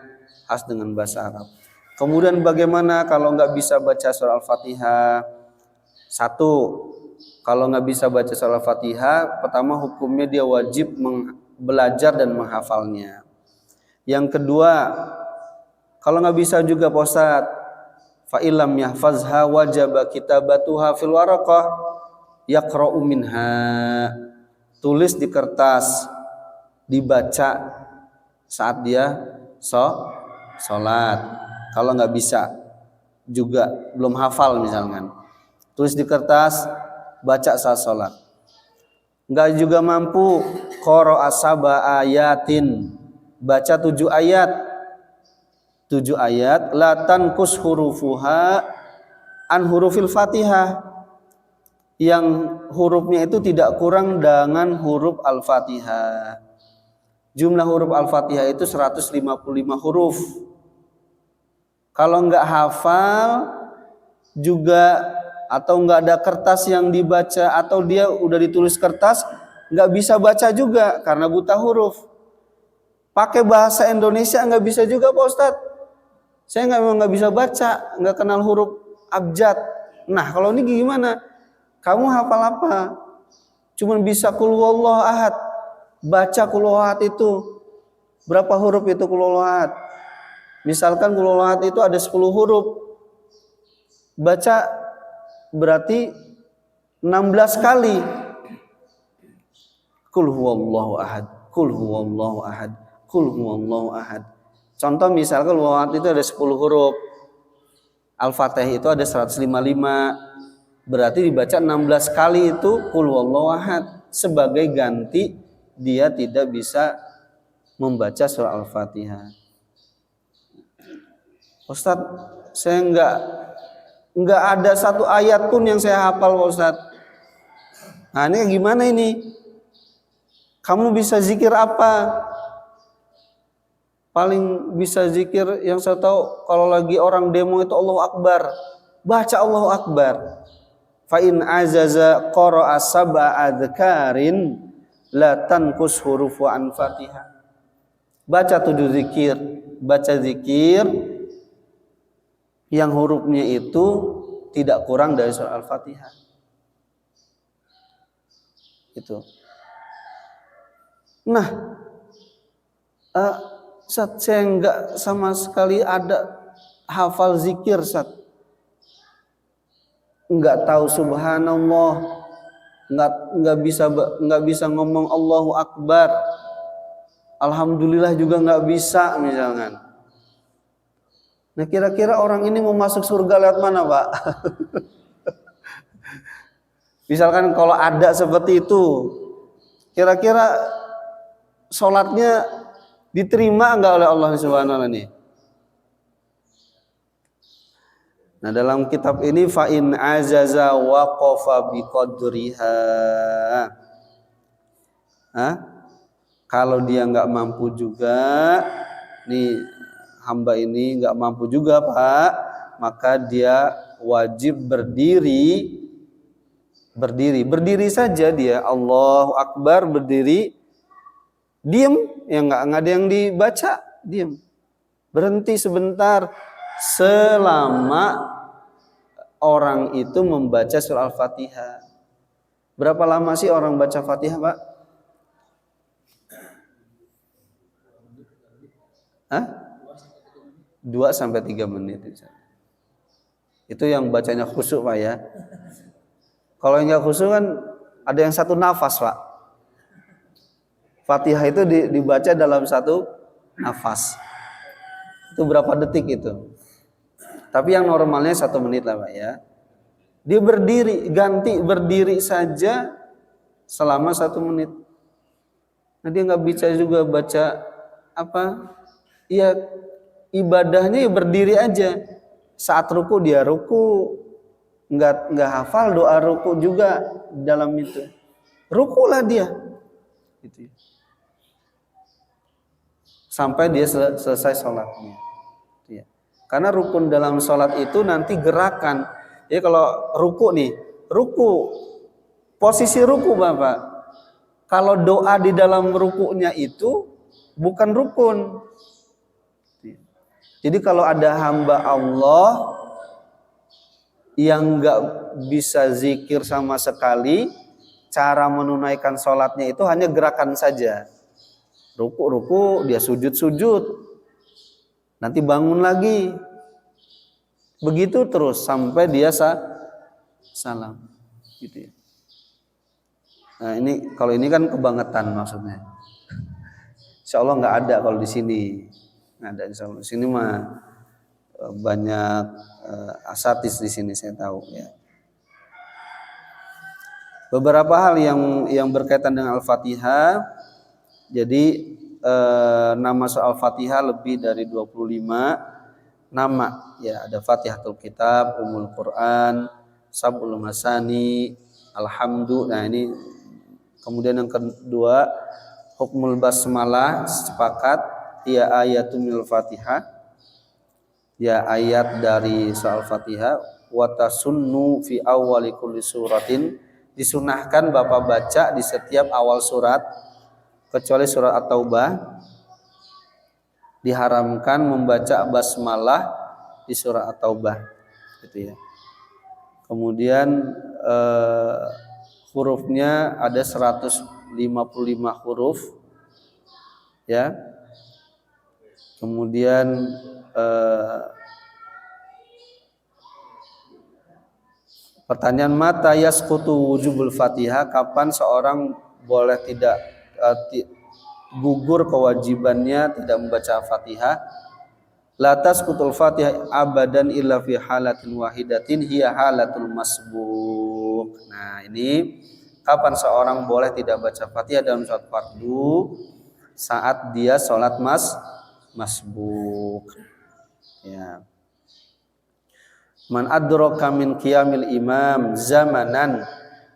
harus dengan bahasa Arab. Kemudian bagaimana kalau nggak bisa baca surah Al-Fatihah? Satu, kalau nggak bisa baca surah Al-Fatihah, pertama hukumnya dia wajib belajar dan menghafalnya. Yang kedua, kalau nggak bisa juga Pak Ustadz, fa illam yahfazha wajaba kitabatuha fil waraqah yaqra'u minha, tulis di kertas, dibaca saat dia sholat. Kalau nggak bisa juga, belum hafal misalkan, tulis di kertas, baca saat sholat. Nggak juga mampu, qara'a sab'a ayatin, baca 7 ayat. 7 ayat, la tanqus hurufuha an hurufil Fatihah, yang hurufnya itu tidak kurang dengan huruf Al-Fatihah. Jumlah huruf Al-Fatihah itu 155 huruf. Kalau nggak hafal juga atau nggak ada kertas yang dibaca atau dia udah ditulis kertas nggak bisa baca juga karena buta huruf. Pakai bahasa Indonesia nggak bisa juga Pak Ustadz. Saya nggak bisa baca, nggak kenal huruf abjad. Nah kalau ini gimana? Kamu hafal apa? Cuman bisa qul huwallahu ahad. Baca qul huwallahu ahad itu berapa huruf itu qul huwallahu ahad? Misalkan qul huwallahu ahad itu ada 10 huruf. Baca berarti 16 kali. Qul huwallahu ahad, qul huwallahu ahad, qul huwallahu ahad. Contoh misalkan qul huwallahu ahad itu ada 10 huruf. Al-Fatihah itu ada 155. Berarti dibaca 16 kali itu qul huwallahu ahad sebagai ganti dia tidak bisa membaca surah Al-Fatihah. Ustadz, saya enggak ada satu ayat pun yang saya hafal Pak Ustadz. Nah ini gimana ini? Kamu bisa zikir apa? Paling bisa zikir yang saya tahu kalau lagi orang demo itu Allahu Akbar. Baca Allahu Akbar. Fa in azaza qara'a sab'a adhkarin la tanqus hurufu an Fatihah. Baca 7 zikir, baca zikir yang hurufnya itu tidak kurang dari surah Al-Fatihah. Itu. Nah, Ustaz, saya enggak sama sekali ada hafal zikir, Ustaz. Enggak tahu subhanallah, enggak bisa ngomong Allahu Akbar. Alhamdulillah juga enggak bisa misalkan. Nah, kira-kira orang ini mau masuk surga lewat mana, Pak? Misalkan kalau ada seperti itu, kira-kira sholatnya diterima enggak oleh Allah Subhanahu wa taala nih? Nah, dalam kitab ini fa in azaza waqafa biqadriha. Kalau dia enggak mampu juga, nih hamba ini enggak mampu juga, Pak, maka dia wajib berdiri saja dia, Allahu Akbar, berdiri, diam, ya enggak ada yang dibaca, diam, berhenti sebentar selama orang itu membaca surah Al-Fatihah. Berapa lama sih orang baca Fatihah, Pak? 2-3 menit. Itu yang bacanya khusyuk, Pak ya. Kalau yang enggak khusyuk kan ada yang satu nafas, Pak. Fatihah itu dibaca dalam satu nafas. Itu berapa detik itu? Tapi yang normalnya 1 menit lah, Pak ya. Dia berdiri saja selama 1 menit. Nah, dia nggak bisa juga baca apa? Ya ibadahnya ya berdiri aja. Saat ruku dia ruku, nggak hafal doa ruku juga dalam itu. Rukulah dia. Gitu. Sampai dia selesai sholatnya. Karena rukun dalam sholat itu nanti gerakan. Ya kalau ruku nih, posisi ruku Bapak. Kalau doa di dalam rukunya itu bukan rukun. Jadi kalau ada hamba Allah yang nggak bisa zikir sama sekali, cara menunaikan sholatnya itu hanya gerakan saja. Ruku, dia sujud. Nanti bangun lagi. Begitu terus sampai dia salam. Gitu ya. Nah, kalau ini kan kebangetan maksudnya. Insya Allah nggak ada kalau di sini. Nggak ada insya Allah. Di sini mah banyak asatis di sini saya tahu ya. Beberapa hal yang berkaitan dengan Al-Fatihah. Jadi nama surah Al-Fatihah lebih dari 25 nama ya, ada Fatihatul Kitab, Ummul Quran, Sab'ul Masani, Alhamdulillah. Nah ini kemudian yang kedua Hukmul basmalah sepakat ya ayatul minal Fatihah, ya ayat dari surah Al-Fatihah. Wa tasunnu fi awwali kulli suratin, disunahkan Bapak baca di setiap awal surat kecuali surat At-Taubah. Diharamkan membaca basmalah di surah At-Taubah gitu ya. Kemudian hurufnya ada 155 huruf ya. Kemudian pertanyaan, mata yasqutu wujubul Fatihah, kapan seorang boleh tidak gugur kewajibannya tidak membaca Fatihah? La tasqutul Fatihah abadan illa fi halatin wahidatin hiya halatul masbuk. Nah, ini kapan seorang boleh tidak baca Fatihah dalam sholat fardu? Saat dia sholat masbuk. Ya. Man adraka min qiyamil imam zamanan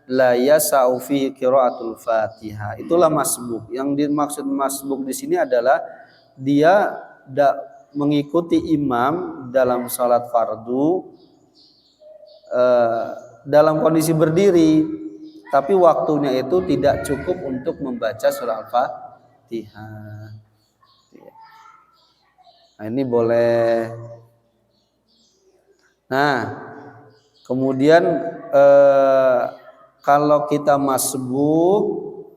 la yasa'u fi qiraatul Fatihah. Itulah masbuk. Yang dimaksud masbuk di sini adalah dia mengikuti imam dalam salat fardu dalam kondisi berdiri, tapi waktunya itu tidak cukup untuk membaca surah Al-Fatihah. Nah, ini boleh. Nah, kemudian kalau kita masbuk,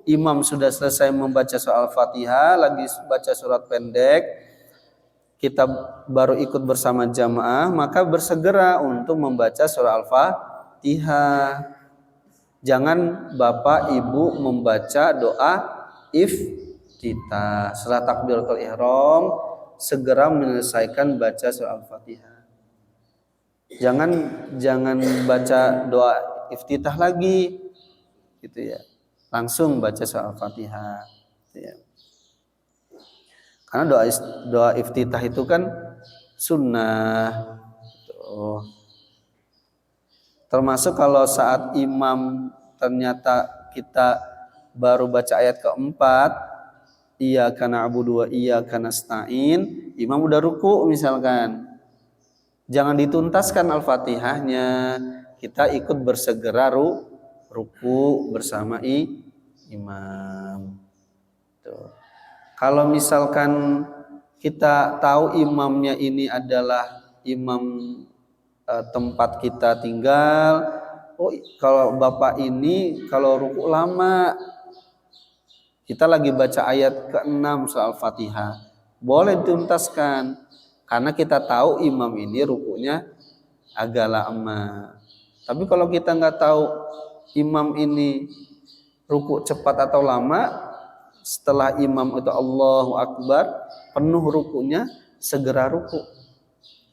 imam sudah selesai membaca surah Al-Fatihah, lagi baca surat pendek, kita baru ikut bersama jamaah, maka bersegera untuk membaca surah Al-Fatihah. Jangan Bapak Ibu membaca doa iftitah. Setelah takbiratul ihram, segera menyelesaikan baca surah Al-Fatihah. Jangan baca doa iftitah lagi, gitu ya. Langsung baca surah Al-Fatihah. Gitu ya. Karena doa iftitah itu kan sunnah. Gitu. Termasuk kalau saat imam ternyata kita baru baca ayat keempat, iyyaka na'budu wa iyyaka nasta'in, imam udah ruku misalkan. Jangan dituntaskan Al-Fatihahnya, kita ikut bersegera ruku bersama imam. Tuh. Kalau misalkan kita tahu imamnya ini adalah imam tempat kita tinggal, oh kalau bapak ini kalau ruku lama, kita lagi baca ayat ke-6 surah Al-Fatihah, boleh dituntaskan karena kita tahu imam ini rukunya agak lama. Tapi kalau kita nggak tahu imam ini ruku cepat atau lama, setelah imam itu Allahu Akbar, penuh rukunya, segera ruku.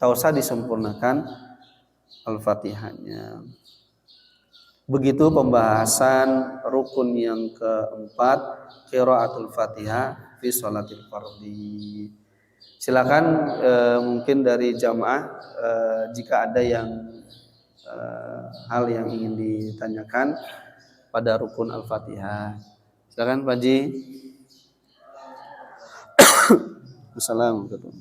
Tak usah disempurnakan Al-Fatihahnya. Begitu pembahasan rukun yang keempat, qiraatul Fatihah fi sholatil fardhi. Silakan mungkin dari jamaah jika ada yang hal yang ingin ditanyakan pada rukun Al-Fatihah. Silakan Pak Ji. Assalamualaikum.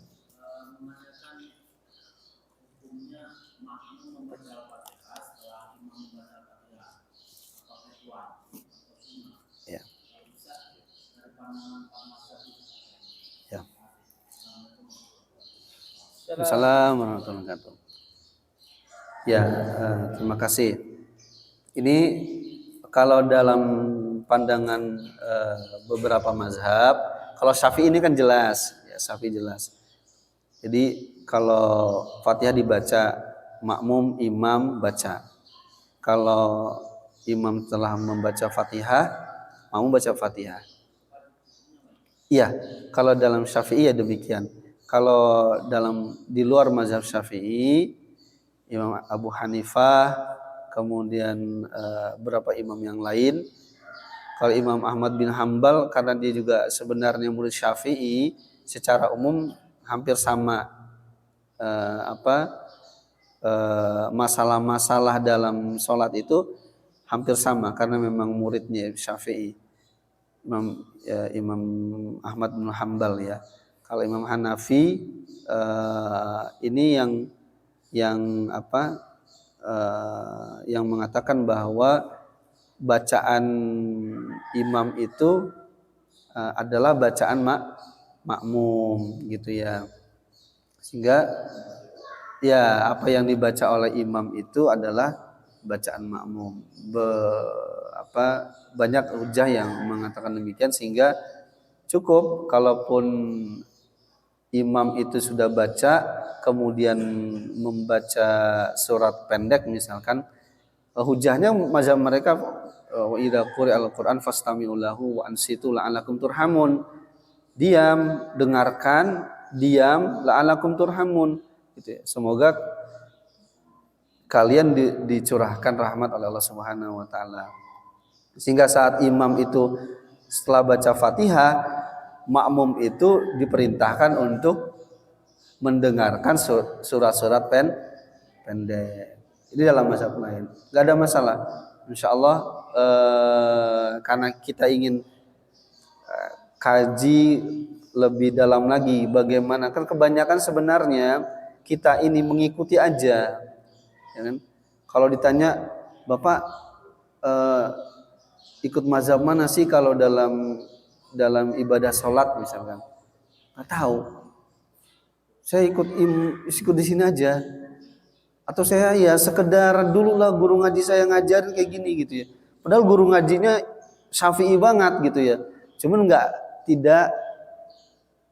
Ya. Ya. Assalamualaikum warahmatullahi wabarakatuh. Ya, terima kasih. Ini kalau dalam pandangan beberapa mazhab, kalau Syafi'i ini kan jelas, ya Syafi'i jelas. Jadi kalau Fatihah dibaca, makmum imam baca. Kalau imam telah membaca Fatihah, makmum baca Fatihah. Iya, kalau dalam Syafi'i ya demikian. Kalau di luar mazhab Syafi'i, Imam Abu Hanifah, kemudian beberapa imam yang lain. Kalau Imam Ahmad bin Hambal, karena dia juga sebenarnya murid Syafi'i, secara umum hampir sama masalah-masalah dalam sholat itu hampir sama karena memang muridnya Syafi'i. Imam Ahmad bin Hambal ya. Kalau Imam Hanafi ini yang mengatakan bahwa bacaan imam itu adalah bacaan makmum gitu ya. Sehingga ya apa yang dibaca oleh imam itu adalah bacaan makmum. Banyak hujah yang mengatakan demikian, sehingga cukup kalaupun imam itu sudah baca kemudian membaca surat pendek misalkan, hujahnya mazhab mereka wa idza quri'al Qur'an fastami'u lahu wa ansitu la'allakum turhamun. Diam, dengarkan, diam la'allakum turhamun gitu ya. Semoga kalian dicurahkan rahmat oleh Allah Subhanahu wa taala. Sehingga saat imam itu setelah baca Fatihah, makmum itu diperintahkan untuk mendengarkan surat-surat pendek. Ini dalam mazhab lain, nggak ada masalah. Insya Allah karena kita ingin kaji lebih dalam lagi bagaimana, kan kebanyakan sebenarnya kita ini mengikuti aja, ya kan? Kalau ditanya Bapak ikut mazhab mana sih kalau dalam ibadah sholat misalkan, nggak tahu. Saya ikut di sini aja. Atau saya ya sekedar dulu lah guru ngaji saya ngajarin kayak gini gitu ya. Padahal guru ngajinya Syafi'i banget gitu ya. Cuman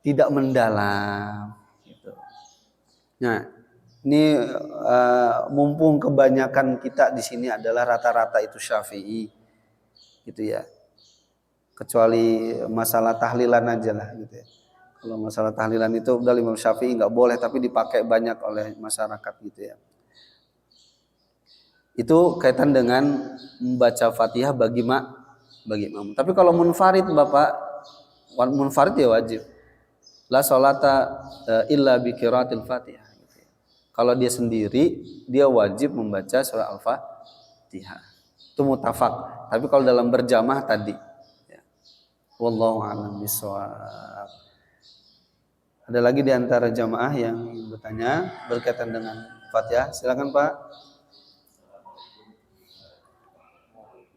tidak mendalam gitu. Nah, ini mumpung kebanyakan kita di sini adalah rata-rata itu Syafi'i gitu ya. Kecuali masalah tahlilan aja lah gitu ya. Kalau masalah tahlilan itu udah Imam Syafi'i nggak boleh, tapi dipakai banyak oleh masyarakat gitu ya. Itu kaitan dengan membaca Fatihah bagi imam. Tapi kalau munfarid Bapak, munfarid ya wajib. La sholata illa bi qiraatil Fatihah. Kalau dia sendiri, dia wajib membaca surah Al-Fatihah. Itu muttafaq. Tapi kalau dalam berjamaah tadi, ya. Wallahu a'lam bishawab. Ada lagi di antara jamaah yang bertanya berkaitan dengan Fatihah? Silakan Pak.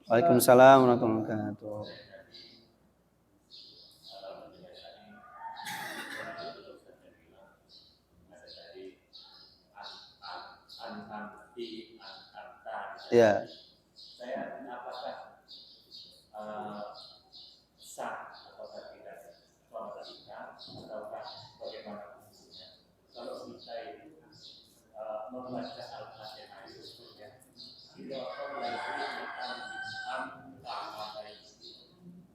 Waalaikumsalam warahmatullahi wabarakatuh. Ya. Saya apakah sah atau tidak ataukah bagaimana fungsinya? Kalau kita itu membaca Al-Fatihah itu ya,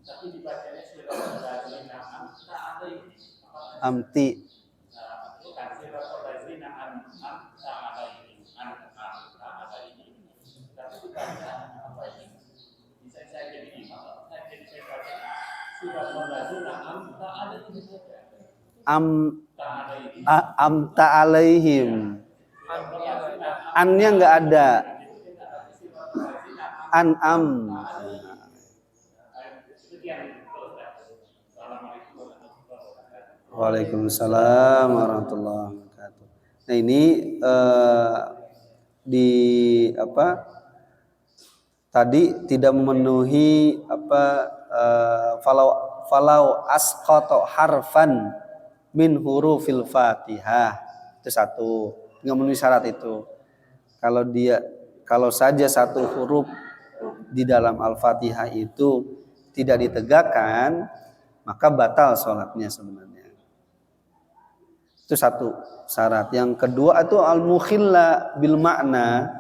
tapi dibacanya amti. Amta alaihim. Annya nggak ada. An'am. Waalaikumsalam warahmatullahi wabarakatuh. Nah ini tadi tidak memenuhi falau asqata harfan min hurufil Fatihah, itu satu, nggak memenuhi syarat itu. Kalau saja satu huruf di dalam Al-Fatihah itu tidak ditegakkan, maka batal sholatnya sebenarnya. Itu satu syarat. Yang kedua itu al-mukhilla bil makna.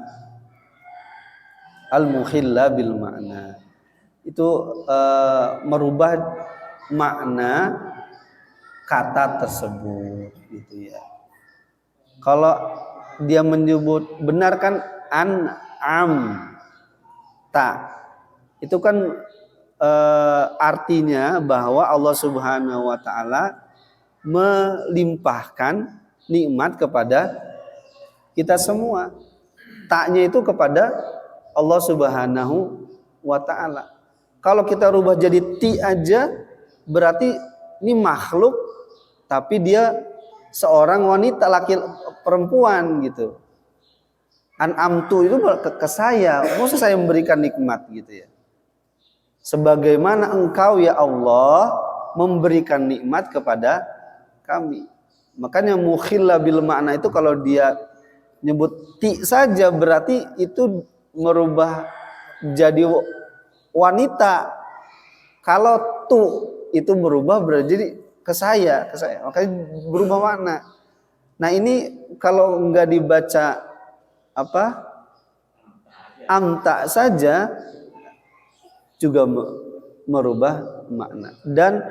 Al-mukhilla bil makna. Itu merubah makna kata tersebut gitu ya. Kalau dia menyebut benarkan an'am ta, itu kan artinya bahwa Allah Subhanahu wa taala melimpahkan nikmat kepada kita semua. Taknya itu kepada Allah Subhanahu wa taala. Kalau kita rubah jadi ti aja berarti ini makhluk tapi dia seorang wanita laki perempuan gitu. An'amtu itu ke saya, maksud saya memberikan nikmat gitu ya. Sebagaimana engkau ya Allah memberikan nikmat kepada kami. Makanya mukhilla bil makna itu kalau dia nyebut ti saja berarti itu merubah jadi wanita. Kalau tu itu berubah berarti ke saya. Makanya berubah makna. Nah ini kalau enggak dibaca amta saja juga merubah makna. Dan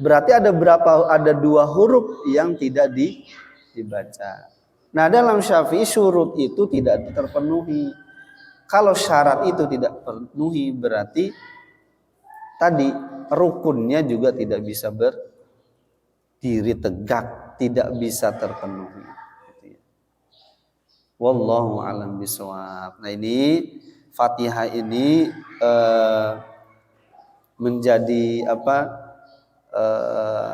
berarti ada dua huruf yang tidak dibaca. Nah dalam Syafi'i syurut itu tidak terpenuhi. Kalau syarat itu tidak terpenuhi berarti tadi rukunnya juga tidak bisa berdiri tegak, tidak bisa terpenuhi. Wallahu a'lam bishawab. Nah ini Fatihah ini menjadi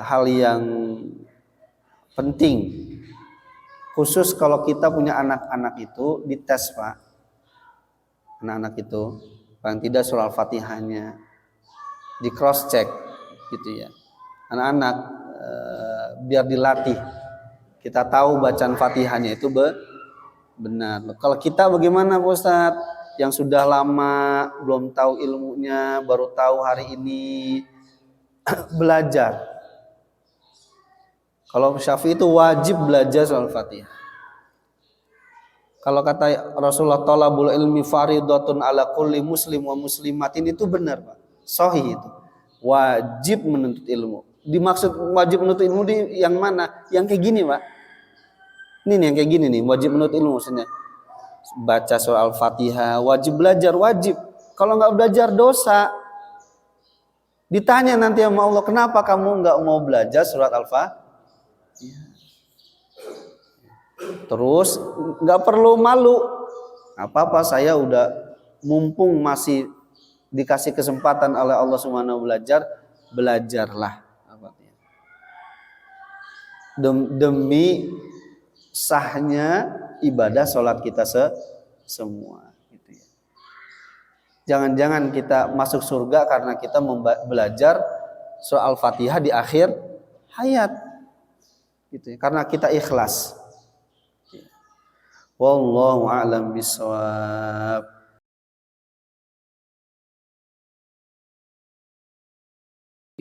hal yang penting, khusus kalau kita punya anak-anak itu dites Pak, anak-anak itu paling tidak surah Al-Fatihahnya di cross check gitu ya, anak-anak biar dilatih, kita tahu bacaan Fatihahnya itu benar. Kalau kita bagaimana Pak Ustadz yang sudah lama belum tahu ilmunya, baru tahu hari ini belajar. Kalau Syafi'i itu wajib belajar soal Fatihah. Kalau kata Rasulullah talabul ilmi faridatun ala kulli muslim wa muslimatin, itu benar Pak, sahih itu. Wajib menuntut ilmu. Dimaksud wajib menuntut ilmu di yang mana? Yang kayak gini Pak. Ini nih yang kayak gini nih, wajib menuntut ilmu maksudnya. Baca surah Al-Fatihah, wajib belajar, wajib. Kalau nggak belajar dosa. Ditanya nanti sama Allah, kenapa kamu nggak mau belajar surat Al-Fatihah? Terus nggak perlu malu. Apa-apa, saya udah mumpung masih dikasih kesempatan oleh Allah Subhanahu belajar, belajarlah. Demi sahnya ibadah sholat kita semua gitu ya. Jangan-jangan kita masuk surga karena kita belajar surah Al-Fatihah di akhir hayat gitu ya, karena kita ikhlas. Wallahu a'lam bishawab.